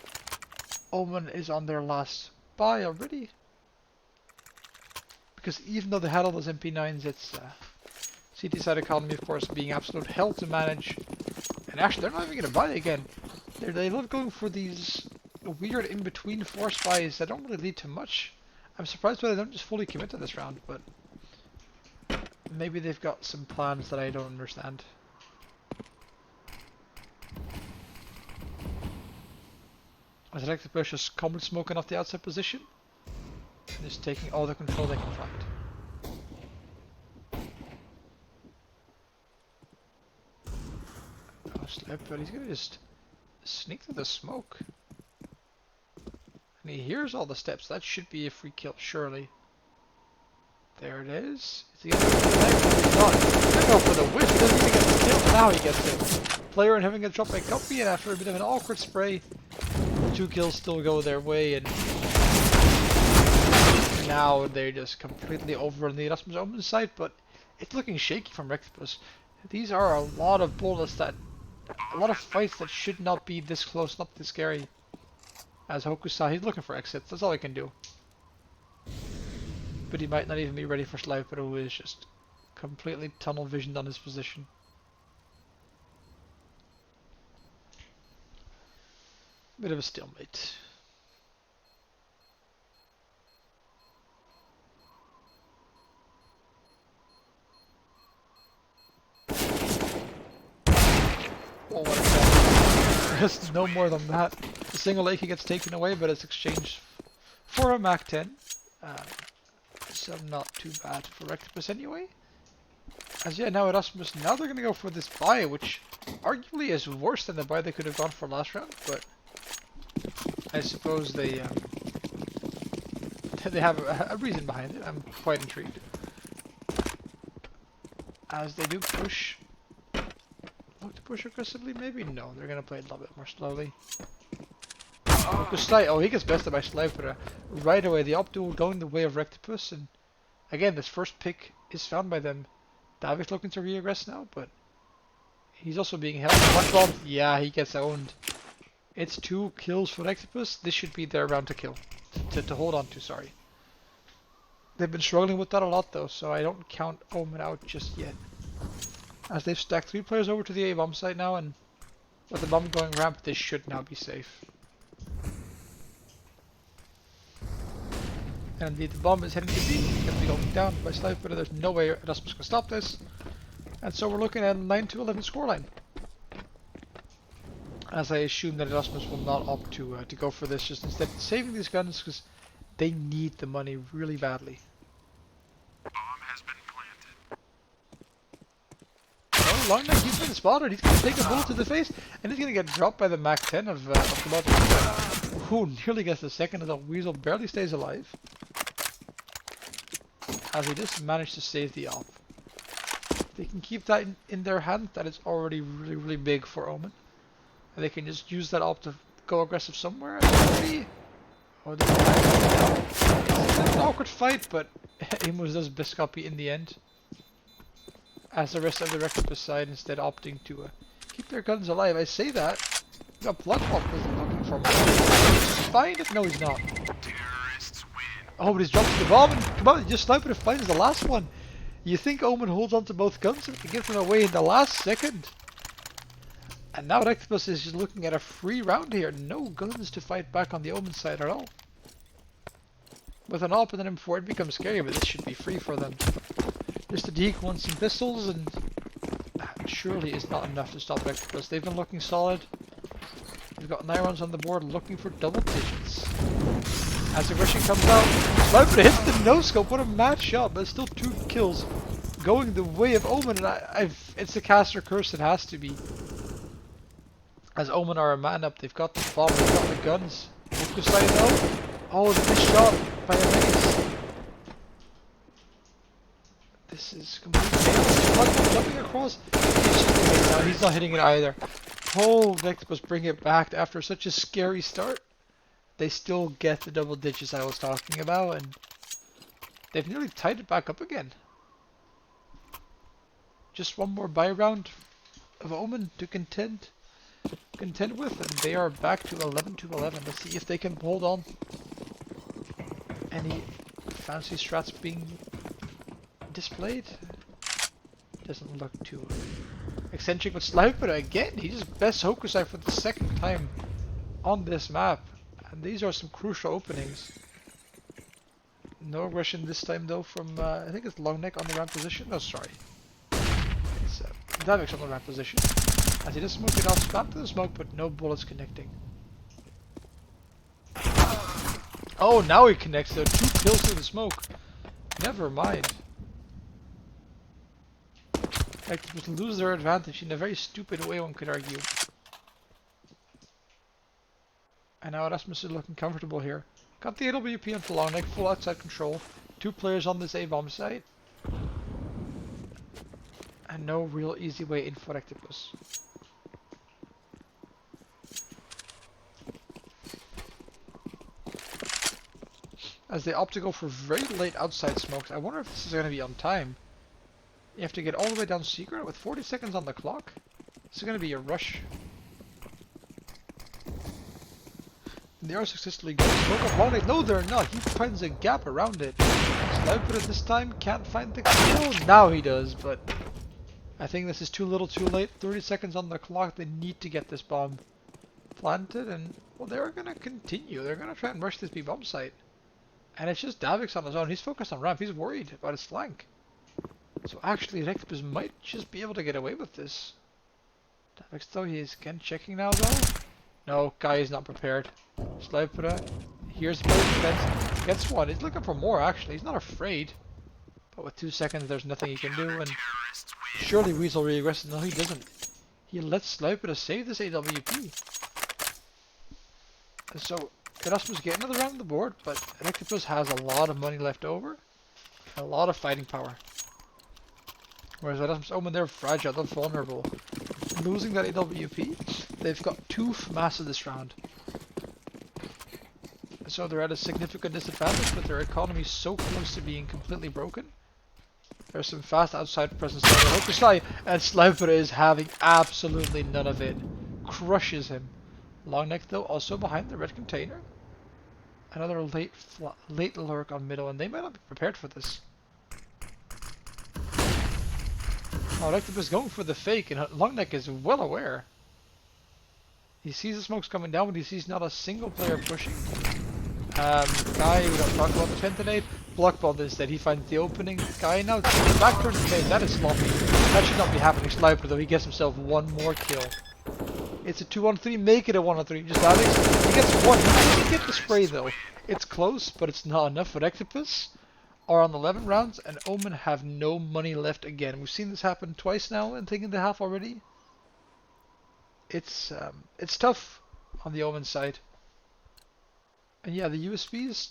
Omen is on their last buy already. Because even though they had all those MP9s, it's CT side economy, of course, being absolute hell to manage. And actually, they're not even going to buy again. They love going for these weird in-between force buys that don't really lead to much. I'm surprised why they don't just fully commit to this round, but maybe they've got some plans that I don't understand. As REKTIPUS just combat smoking off the outside position and just taking all the control they can find. Oh, Slip, but he's gonna just sneak through the smoke. And he hears all the steps. That should be a free kill, surely. There it is. Is he gonna go for the knife? He's not. He's gonna go for the whiff. He doesn't even get the kill. Now he gets it. Player and having a drop by copy, and after a bit of an awkward spray, 2 kills still go their way, and now they're just completely over on the ERASMUS Omen side, but it's looking shaky from REKTIPUS. These are a lot of bullets a lot of fights that should not be this close, not this scary. As Hokusa, he's looking for exits, that's all he can do. But he might not even be ready for Sliper, who is just completely tunnel visioned on his position. Bit of a stalemate. Oh my god. There's no more than that. The single AK gets taken away, but it's exchanged for a Mac 10. So not too bad for REKTIPUS anyway. As yeah, now ERASMUS, now they're gonna go for this buy, which arguably is worse than the buy they could have gone for last round, but I suppose they they have a reason behind it. I'm quite intrigued. As they do push, look to push aggressively, maybe? No, they're gonna play it a little bit more slowly. Oh, he gets bested by Slive, but right away the up duel going the way of REKTIPUS, and again, this first pick is found by them. Davik's looking to re-aggress now, but he's also being held. One bomb, yeah, he gets owned. It's 2 kills for REKTIPUS. This should be their round to kill, to hold on to, sorry. They've been struggling with that a lot though, so I don't count OMEN out just yet. As they've stacked 3 players over to the A bomb site now, and with the bomb going ramp, they should now be safe. And indeed, the bomb is heading to B. It's going to be going down by Slive, but there's no way ERASMUS can stop this. And so we're looking at a 9-11 scoreline. As I assume that ERASMUS will not opt to go for this, just instead saving these guns because they need the money really badly. Bomb has been planted. Oh, long neck, he's been spotted. He's going to take a bullet to the face, and he's going to get dropped by the Mac 10 of the bottom. Who nearly gets the second, as the Weasel barely stays alive. As he just managed to save the op. They can keep that in their hand. That is already really, really big for OMEN. And they can just use that op to go aggressive somewhere. Oh, this is an awkward fight, but Amos does best copy in the end. As the rest of the REKTIPUS side instead opting to keep their guns alive. I say that. The Bloodhawk was looking for me. Find it? No, he's not. Terrorists win. Oh, but he's dropped the bomb, and come on, just sniper to finds the last one. You think OMEN holds on to both guns and can get them away in the last second. And now REKTIPUS is just looking at a free round here. No guns to fight back on the OMEN side at all. With an op and an M4 it becomes scary, but this should be free for them. Just a deke wants some pistols, and that surely is not enough to stop REKTIPUS. They've been looking solid. They've got 9 rounds on the board looking for double digits. As aggression comes out, Sniper hits the no-scope. What a mad shot, but still 2 kills going the way of OMEN, and it's the caster curse, it has to be. As OMEN are a man up, they've got the bomb, they've got the guns. Focus side though. Oh, the missed shot by a race. This is completely chaos. Jumping across. He's not hitting it either. Oh, REKTIPUS bring it back after such a scary start. They still get the double digits I was talking about, and they've nearly tied it back up again. Just one more buy round of OMEN to contend with, and they are back to 11-11. Let's see if they can hold on. Any fancy strats being displayed? Doesn't look too eccentric with Slive, but again, he just best Hokusai for the second time on this map. And these are some crucial openings. No aggression this time though from, I think it's Longneck on the ramp position. No, sorry. It's Davik's on the ramp position. As he does smoke it off, spam to the smoke, but no bullets connecting. Oh, now he connects though. 2 kills through the smoke. Never mind. Like, to lose their advantage in a very stupid way, one could argue. And now ERASMUS is looking comfortable here. Got the AWP onto Longneck, full outside control. 2 players on this A-bomb site. And no real easy way in for REKTIPUS. As they opt to go for very late outside smokes. I wonder if this is going to be on time. You have to get all the way down secret with 40 seconds on the clock. This is going to be a rush. And they are successfully going to smoke up Longneck. No, they're not. He finds a gap around it. Sniper at this time can't find the kill. Now he does, but I think this is too little too late. 30 seconds on the clock. They need to get this bomb planted, and well, they're going to continue. They're going to try and rush this B-bomb site. And it's just Davik's on his own. He's focused on ramp. He's worried about his flank. So actually, REKTIPUS might just be able to get away with this. Davix though, he's again checking now though. No, guy is not prepared. Sliper, here's the defense. Gets one. He's looking for more actually. He's not afraid. But with 2 seconds, there's nothing he can do. And surely Weasel regresses. No, he doesn't. He lets Sliper save this AWP. And so Erasmus get another round on the board, but REKTIPUS has a lot of money left over. And a lot of fighting power. Whereas Erasmus, OMEN, they're fragile, they're vulnerable. Losing that AWP, they've got 2 FMASs this round. So they're at a significant disadvantage, but their economy is so close to being completely broken. There's some fast outside presence there. Hokusai, and Sliper is having absolutely none of it. Crushes him. Long neck though, also behind the red container. Another late lurk on middle, and they might not be prepared for this. Oh, REKTIPUS is going for the fake, and Longneck is well aware. He sees the smokes coming down, but he sees not a single player pushing. Guy, we don't talk about the Pentonate. Blockball instead, he finds the opening. Guy now back turn the that is sloppy. That should not be happening. Sniper though, he gets himself one more kill. It's a 2-on-3, make it a 1-on-3. Just Alex, he gets one. He doesn't get the spray though. It's close, but it's not enough for REKTIPUS. Are on 11 rounds, and OMEN have no money left again. We've seen this happen twice now, and taking the half already. It's tough on the OMEN side. And yeah, the USBs,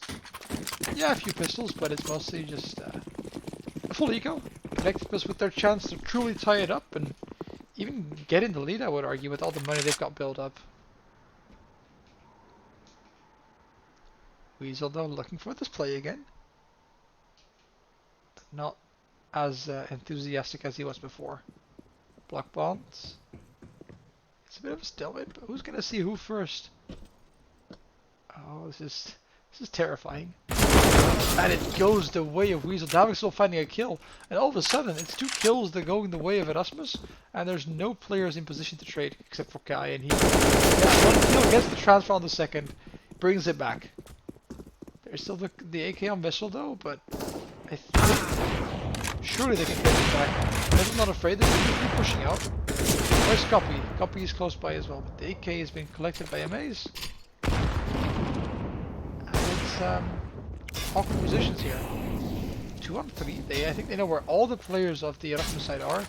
yeah, a few pistols, but it's mostly just a full eco. REKTIPUS with their chance to truly tie it up and even get in the lead, I would argue, with all the money they've got built up. Weasel though, looking for this play again. Not as enthusiastic as he was before. Block bonds. It's a bit of a stalemate, but who's gonna see who first? Oh, this is terrifying. And it goes the way of Weasel. Davix still finding a kill, and all of a sudden it's 2 kills that go in the way of Erasmus, and there's no players in position to trade except for Kai, and he gets 1 kill, gets the transfer on the second, brings it back. There's still the AK on Vessel though, but I think surely they can get it back. I'm not afraid, they're going to be pushing out. Where's Copy? Copy is close by as well, but the AK has been collected by MAs. And it's awkward positions here. 2-on-3. I think they know where all the players of the Erasmus side are.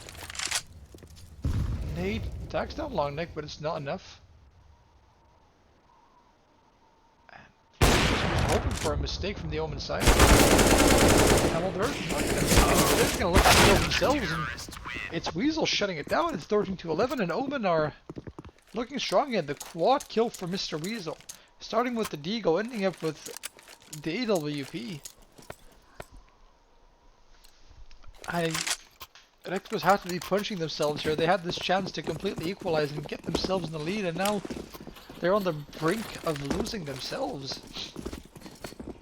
Nade attacks down long neck, but it's not enough. Hoping for a mistake from the OMEN side. And well, they're going to look to kill themselves, and it's Weasel shutting it down. It's 13-11, and OMEN are looking strong again. The quad kill for Mr. Weasel. Starting with the Deagle, ending up with the AWP. REKTIPUS have to be punching themselves here. They had this chance to completely equalize and get themselves in the lead, and now they're on the brink of losing themselves.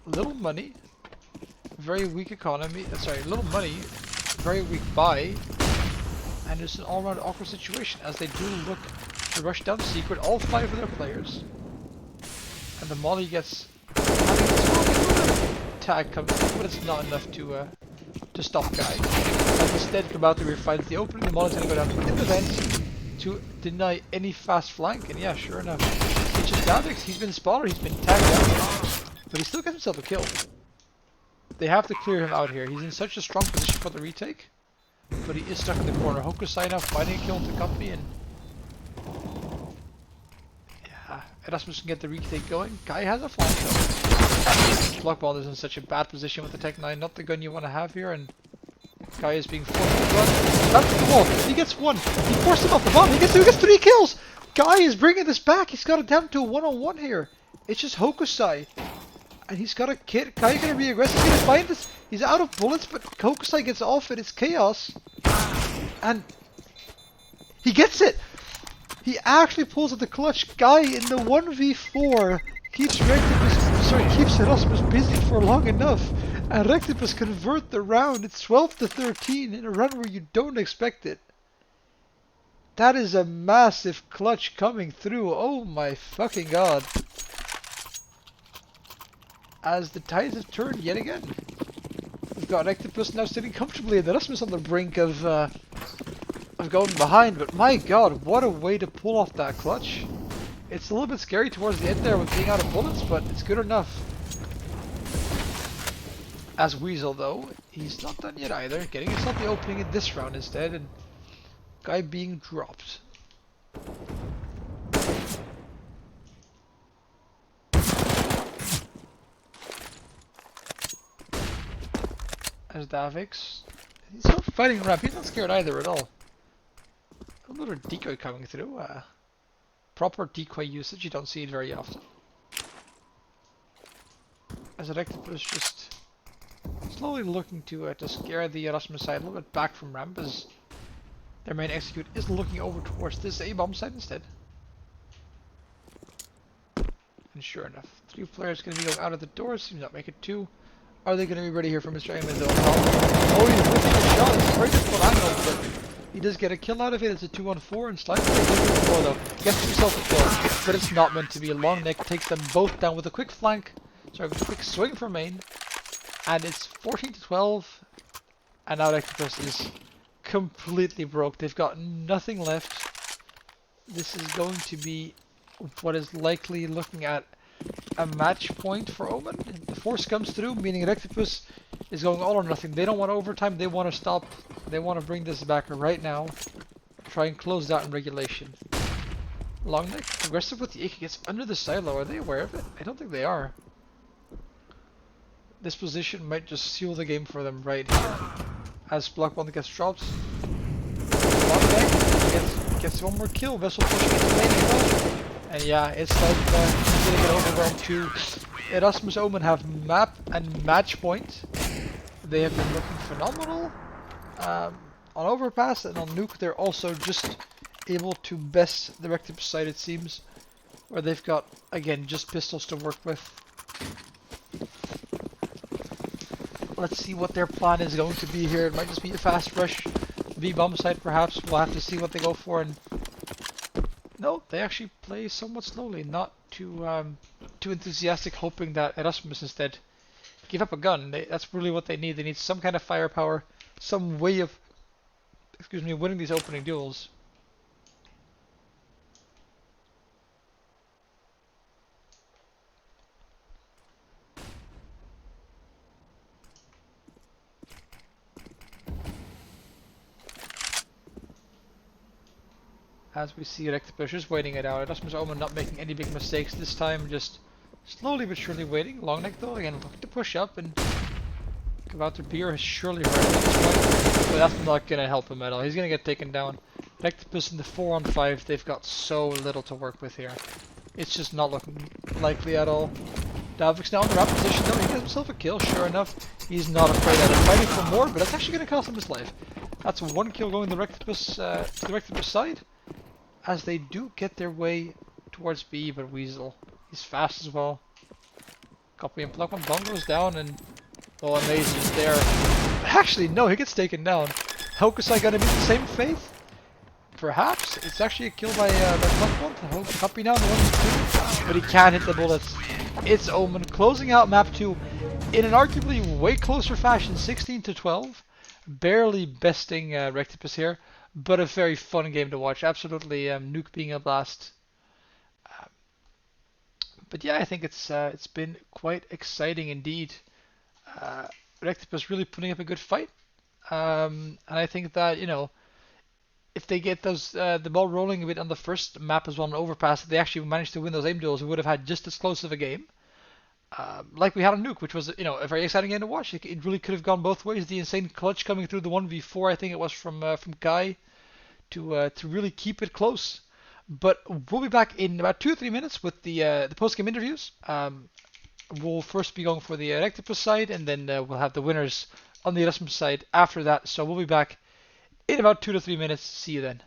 Little money, very weak economy, little money, very weak buy, and it's an all-round awkward situation as they do look to rush down secret, all 5 of their players. And the Molly gets tag comes in, but it's not enough to stop Guy. And instead Kabauter finds the opening, the Molly's gonna go down in the vents to deny any fast flank, and yeah, sure enough. It's just Davix, he's been spotted, he's been tagged down. But he still gets himself a kill. They have to clear him out here. He's in such a strong position for the retake. But he is stuck in the corner. Hokusai now finding a kill to Company, and yeah, Erasmus can get the retake going. Kai has a flank though. Blockball is in such a bad position with the Tech 9. Not the gun you want to have here, and Kai is being forced to run. That's the wall. He gets 1. He forced him off the bomb. He gets 3 kills. Kai is bringing this back. He's got it down to a 1-on-1 here. It's just Hokusai. And he's got a kit. Kai gonna be aggressive. He's gonna find this. He's out of bullets, but Hokusai gets off it. It's chaos. And he gets it. He actually pulls at the clutch. Guy in the 1v4 keeps Erasmus busy for long enough. And REKTIPUS convert the round. It's 12-13 in a run where you don't expect it. That is a massive clutch coming through. Oh my fucking god. As the tides have turned yet again. We've got REKTIPUS now sitting comfortably, and Erasmus on the brink of was going behind, but my god, what a way to pull off that clutch. It's a little bit scary towards the end there with being out of bullets, but it's good enough. As Weasel though, he's not done yet either, getting himself the opening in this round instead, and guy being dropped. As Davix, he's not fighting ramp, he's not scared either at all. Another decoy coming through, proper decoy usage, you don't see it very often. As REKTIPUS just slowly looking to scare the ERASMUS side a little bit back from ramp, as their main execute is looking over towards this A-bomb side instead. And sure enough, 3 players going to be going out of the door, seems not make it 2. Are they going to be ready here for Mr. Amen though? Oh, he's missing a shot, it's a very difficult angle, but he does get a kill out of it. It's a 2-on-4 and slightly more though. Gets himself a kill, but it's not meant to be. Long neck takes them both down with a quick flank, sorry, with a quick swing from main. And it's 14-12, and now REKTIPUS is completely broke. They've got nothing left. This is going to be what is likely looking at a match point for Omen. The force comes through, meaning REKTIPUS is going all or nothing. They don't want overtime, they want to stop. They want to bring this back right now. Try and close that in regulation. Longneck, aggressive with the AK, gets under the silo. Are they aware of it? I don't think they are. This position might just seal the game for them right here. As Block 1 gets dropped. Longneck gets one more kill. Vessel pushing into lane as well. And yeah, it's like he's gonna get overwhelmed too. ERASMUS Omen have map and match point. They have been looking phenomenal on overpass, and on nuke they're also just able to best the REKTIPUS side, it seems, where they've got again just pistols to work with. Let's see what their plan is going to be here. It might just be a fast rush V-bomb side perhaps. We'll have to see what they go for. And no, they actually play somewhat slowly, not too enthusiastic, hoping that ERASMUS instead give up a gun. That's really what they need. They need some kind of firepower, some way of, winning these opening duels. As we see REKTIPUS just waiting it out. ERASMUS Omen not making any big mistakes this time, just slowly but surely waiting. Longneck though, again looking to push up, and Kabouter Beer has surely heard at this point, but that's not going to help him at all. He's going to get taken down. REKTIPUS in the 4-on-5, they've got so little to work with here. It's just not looking likely at all. Davix now in the right position though, he gets himself a kill, sure enough. He's not afraid of fighting for more, but that's actually going to cost him his life. That's 1 kill going to the REKTIPUS side, as they do get their way towards B, but Weasel, he's fast as well. Copy and pluck. One bomb goes down, and oh, amazing there. Actually, no, he gets taken down. Hokusai gonna meet the same fate? Perhaps. It's actually a kill by Pluck 1. Copy now, the 1-2, but he can't hit the bullets. It's Omen closing out map 2 in an arguably way closer fashion, 16-12. Barely besting REKTIPUS here, but a very fun game to watch. Absolutely, nuke being a blast. But yeah, I think it's been quite exciting indeed. REKTIPUS really putting up a good fight, and I think that if they get those the ball rolling a bit on the first map as well, on overpass, if they actually managed to win those aim duels, we would have had just as close of a game. Like we had on Nuke, which was a very exciting game to watch. It really could have gone both ways. The insane clutch coming through the 1v4, I think it was from Kai, to really keep it close. But we'll be back in about 2 or 3 minutes with the post-game interviews. We'll first be going for the REKTIPUS side, and then we'll have the winners on the ERASMUS side after that. So we'll be back in about 2 to 3 minutes. See you then.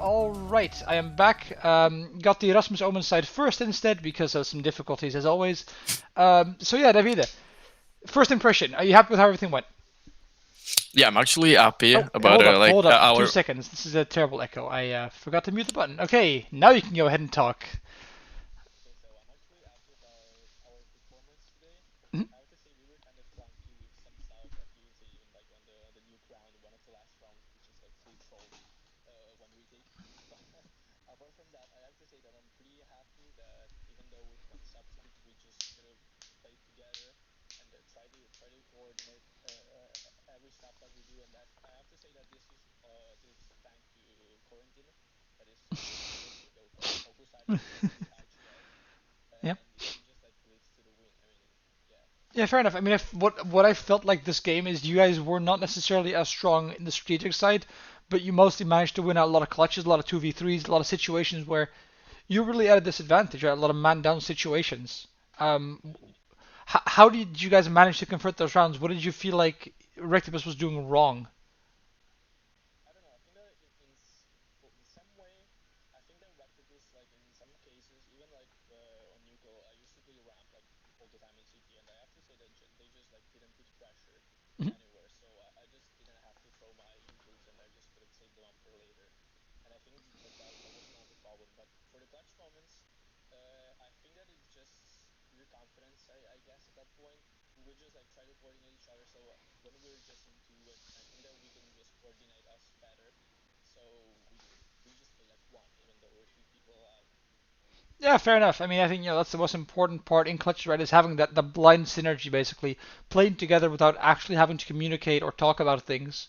Alright, I am back. Got the Erasmus Omen side first instead because of some difficulties as always. So yeah, Davide, first impression, are you happy with how everything went? Yeah, I'm actually happy Oh, about hold up, our. 2 seconds. This is a terrible echo. I forgot to mute the button. Okay, now you can go ahead and talk. Mhm. Yeah. Yeah, fair enough. I mean, what I felt like this game is you guys were not necessarily as strong in the strategic side, but you mostly managed to win out a lot of clutches, a lot of 2v3s, a lot of situations where you really at a disadvantage, right? A lot of man down situations. Um, how did you guys manage to convert those rounds? What did you feel like Rectipus was doing wrong? Mhm. Yeah, fair enough. I mean, I think that's the most important part in clutches, right? Is having that the blind synergy, basically playing together without actually having to communicate or talk about things.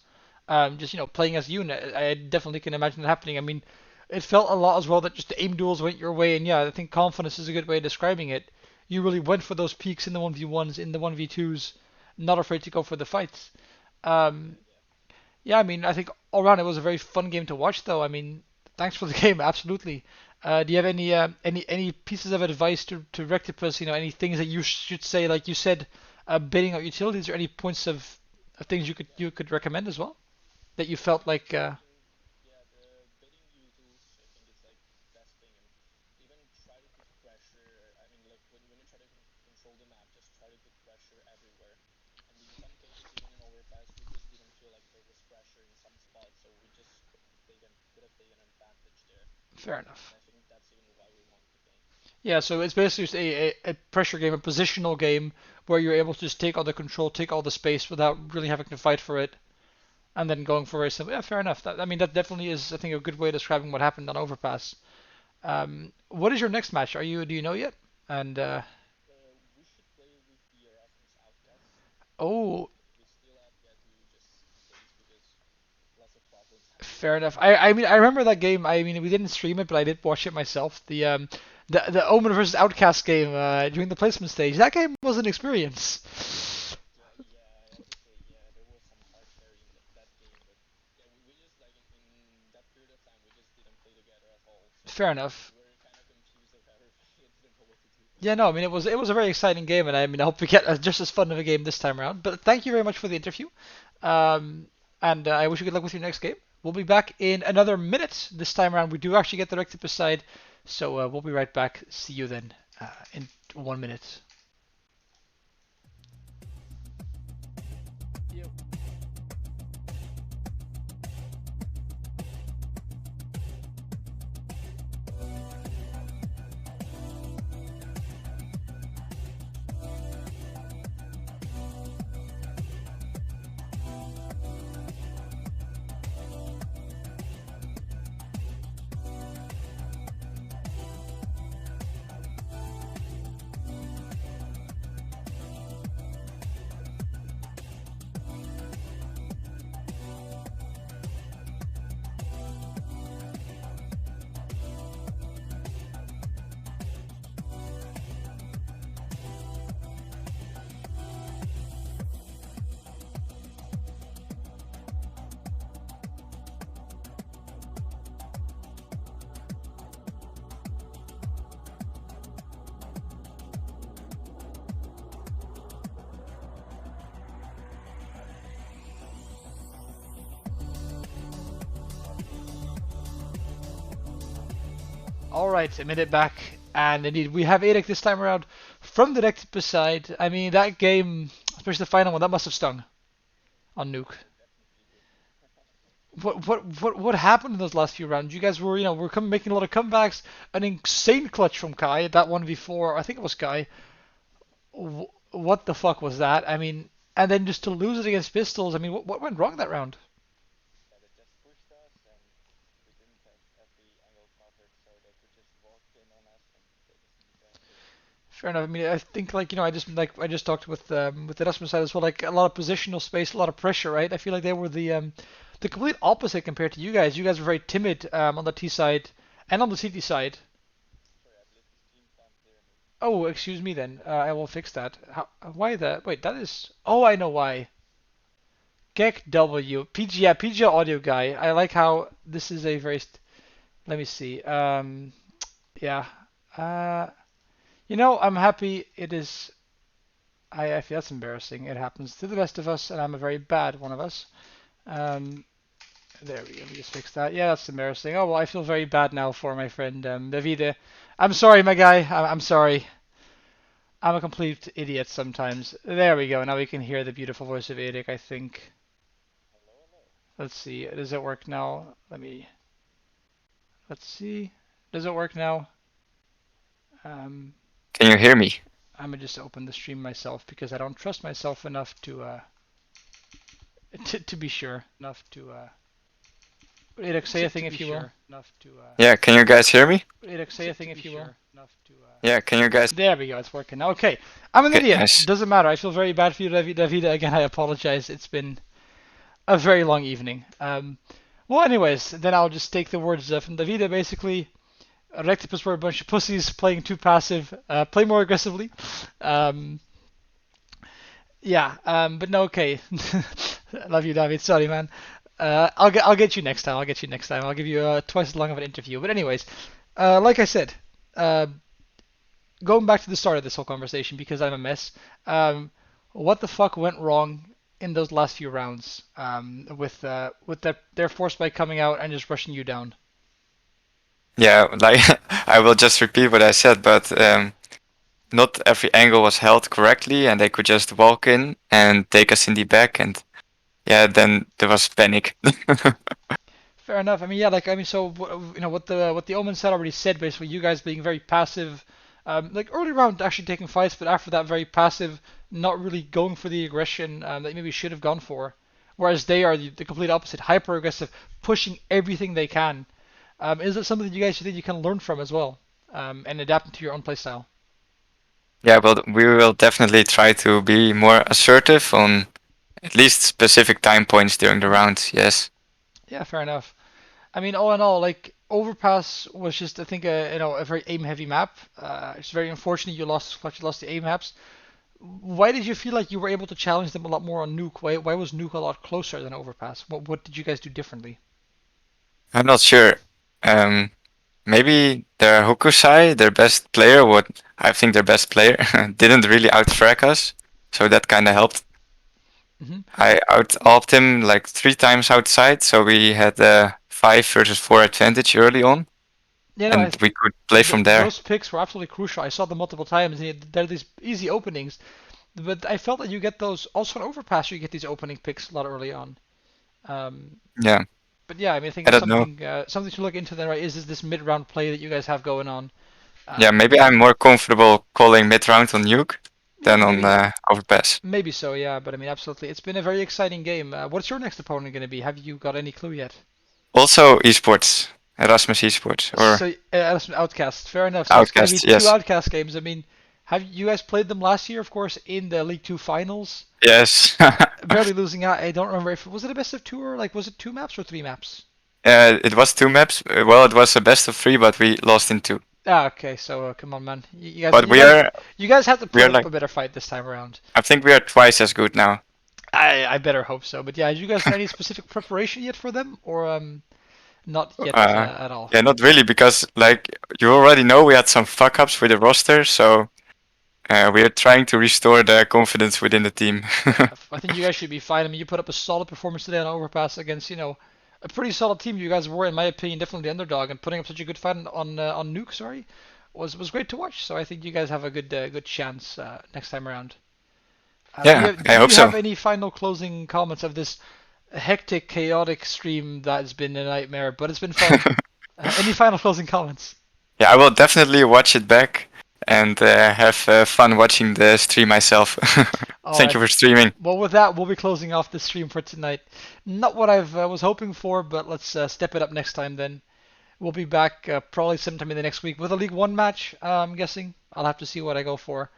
Just playing as a unit. I definitely can imagine that happening. I mean, it felt a lot as well that just the aim duels went your way, and yeah, I think confidence is a good way of describing it. You really went for those peaks in the 1v1s, in the 1v2s, not afraid to go for the fights. Um, yeah, I mean, I think all around it was a very fun game to watch, though. I mean, thanks for the game, absolutely. Do you have any pieces of advice to Rectipus? Any things that you should say, like you said, bidding out utilities, or any points of things you could recommend as well that you felt like? Fair enough. Yeah, so it's basically just a pressure game, a positional game where you're able to just take all the control, take all the space without really having to fight for it, and then going for very simple. Yeah, fair enough. I mean, that definitely is, I think, a good way of describing what happened on Overpass. What is your next match? Do you know yet? And oh, fair enough. I mean, I remember that game. I mean, we didn't stream it, but I did watch it myself. The Omen versus Outcast game during the placement stage. That game was an experience. Fair enough. Yeah, no, I mean it was a very exciting game, and I mean I hope we get just as fun of a game this time around. But thank you very much for the interview, um, and I wish you good luck with your next game. We'll be back in another minute. This time around, we do actually get the Rectipus side, so we'll be right back. See you then in 1 minute. All right, a minute back, and indeed we have Eric this time around from the REKTIPUS side. I mean, that game, especially the final one, that must have stung on Nuke. What happened in those last few rounds? You guys were, making a lot of comebacks. An insane clutch from Kai. That 1v4, I think it was Kai. What the fuck was that? I mean, and then just to lose it against pistols. I mean, what went wrong that round? Fair enough. I mean, I think I just talked with the Erasmus side as well. Like a lot of positional space, a lot of pressure, right? I feel like they were the complete opposite compared to you guys. You guys were very timid on the T side and on the CT side. Oh, excuse me then. I will fix that. Why that? Wait, that is. Oh, I know why. Gek W. PG, yeah, PG audio guy. I like how this is a very. Let me see. Yeah. Uh, I'm happy it is. I feel that's embarrassing. It happens to the best of us, and I'm a very bad one of us. Um, there we go. We just fixed that. Yeah, that's embarrassing. Oh well, I feel very bad now for my friend Davide. I'm sorry, my guy. I'm sorry. I'm a complete idiot sometimes. There we go. Now we can hear the beautiful voice of Eric, I think. Let's see. Does it work now? Let's see. Does it work now? Um, Can you hear me? I'm gonna just open the stream myself because I don't trust myself enough to to be sure. Enough to Eric, say a thing if you will. Enough to Yeah, can you guys hear me? Eric, say a thing if you will. Enough to Yeah, can you guys? There we go. It's working now. Okay. I'm an Okay, idiot. nice. Doesn't matter. I feel very bad for you, Davide. Again, I apologize. It's been a very long evening. Well, anyways, then I'll just take the words from Davide. Basically, Rectipus were a bunch of pussies playing too passive. Play more aggressively. Um, yeah, but no, okay. Love you, David. Sorry, man. I'll get you next time. I'll get you next time. I'll give you twice as long of an interview. But anyways, like I said, uh, going back to the start of this whole conversation because I'm a mess. What the fuck went wrong in those last few rounds with their force spike coming out and just rushing you down? Yeah, like I will just repeat what I said, but not every angle was held correctly, and they could just walk in and take us in the back, and yeah, then there was panic. Fair enough. I mean, yeah, so what the Omen said already said basically, you guys being very passive, like early round actually taking fights, but after that very passive, not really going for the aggression that maybe should have gone for. Whereas they are the complete opposite, hyper aggressive, pushing everything they can. Is it something that you guys think you can learn from as well, and adapt to your own playstyle? Yeah, well, we will definitely try to be more assertive on at least specific time points during the round. Yes. Yeah, fair enough. I mean, all in all, like Overpass was just, I think, a very aim-heavy map. It's very unfortunate you lost the aim maps. Why did you feel like you were able to challenge them a lot more on Nuke? Why was Nuke a lot closer than Overpass? What did you guys do differently? I'm not sure. Um, Maybe their Hokusai, their best player, what I think their best player, didn't really outfrag us, so that kind of helped. Hmm. I out-alped him like 3 times outside, so we had a 5 versus 4 advantage early on, Yeah, no, and we could play from there. those picks were absolutely crucial. I saw them multiple times, and they're these easy openings. But I felt that you get those also on Overpass. You get these opening picks a lot early on. Um, Yeah, but yeah, I mean, I think I it's don't know. something to look into. Then, right? Is this mid-round play that you guys have going on? Yeah, maybe I'm more comfortable calling mid-round on Nuke than on Maybe Overpass. maybe so, yeah. But I mean, absolutely, it's been a very exciting game. What's your next opponent going to be? Have you got any clue yet? Also, esports, Erasmus esports, or So that's an Outcast. Fair enough. So it's going to be Outcast, two yes. Outcast games. I mean, have you guys played them last year? Of course, in the League Two finals, Yes. barely losing out. I don't remember if was it a best of two or like was it two maps or three maps? It was 2 maps. Well, it was a best of 3, but we lost in 2. Ah, okay. So come on, man. You guys, But you we guys, are, you guys have to we put are up like, a better fight this time around. I think we are twice as good now. I better hope so. But yeah, have you guys done any specific preparation yet for them, or not yet Uh, at all? yeah, not really, because like you already know, we had some fuck ups with the roster, so we are trying to restore the confidence within the team. Fair enough. I think you guys should be fine. I mean, you put up a solid performance today on Overpass against, a pretty solid team you guys were, in my opinion, definitely the underdog, and putting up such a good fight on Nuke, sorry, was great to watch. So I think you guys have a good chance next time around. Yeah, I Do hope you so. have any final closing comments of this hectic, chaotic stream that has been a nightmare, but it's been fun? Any final closing comments? Yeah, I will definitely watch it back and have fun watching the stream myself. All Thank right. you for streaming. Well, with that, we'll be closing off the stream for tonight. Not what I was hoping for, but let's step it up next time then. We'll be back probably sometime in the next week with a League One match. I'm guessing I'll have to see what I go for.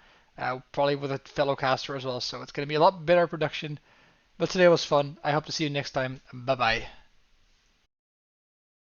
Probably with a fellow caster as well, so it's going to be a lot better production. But today was fun. I hope to see you next time. Bye bye.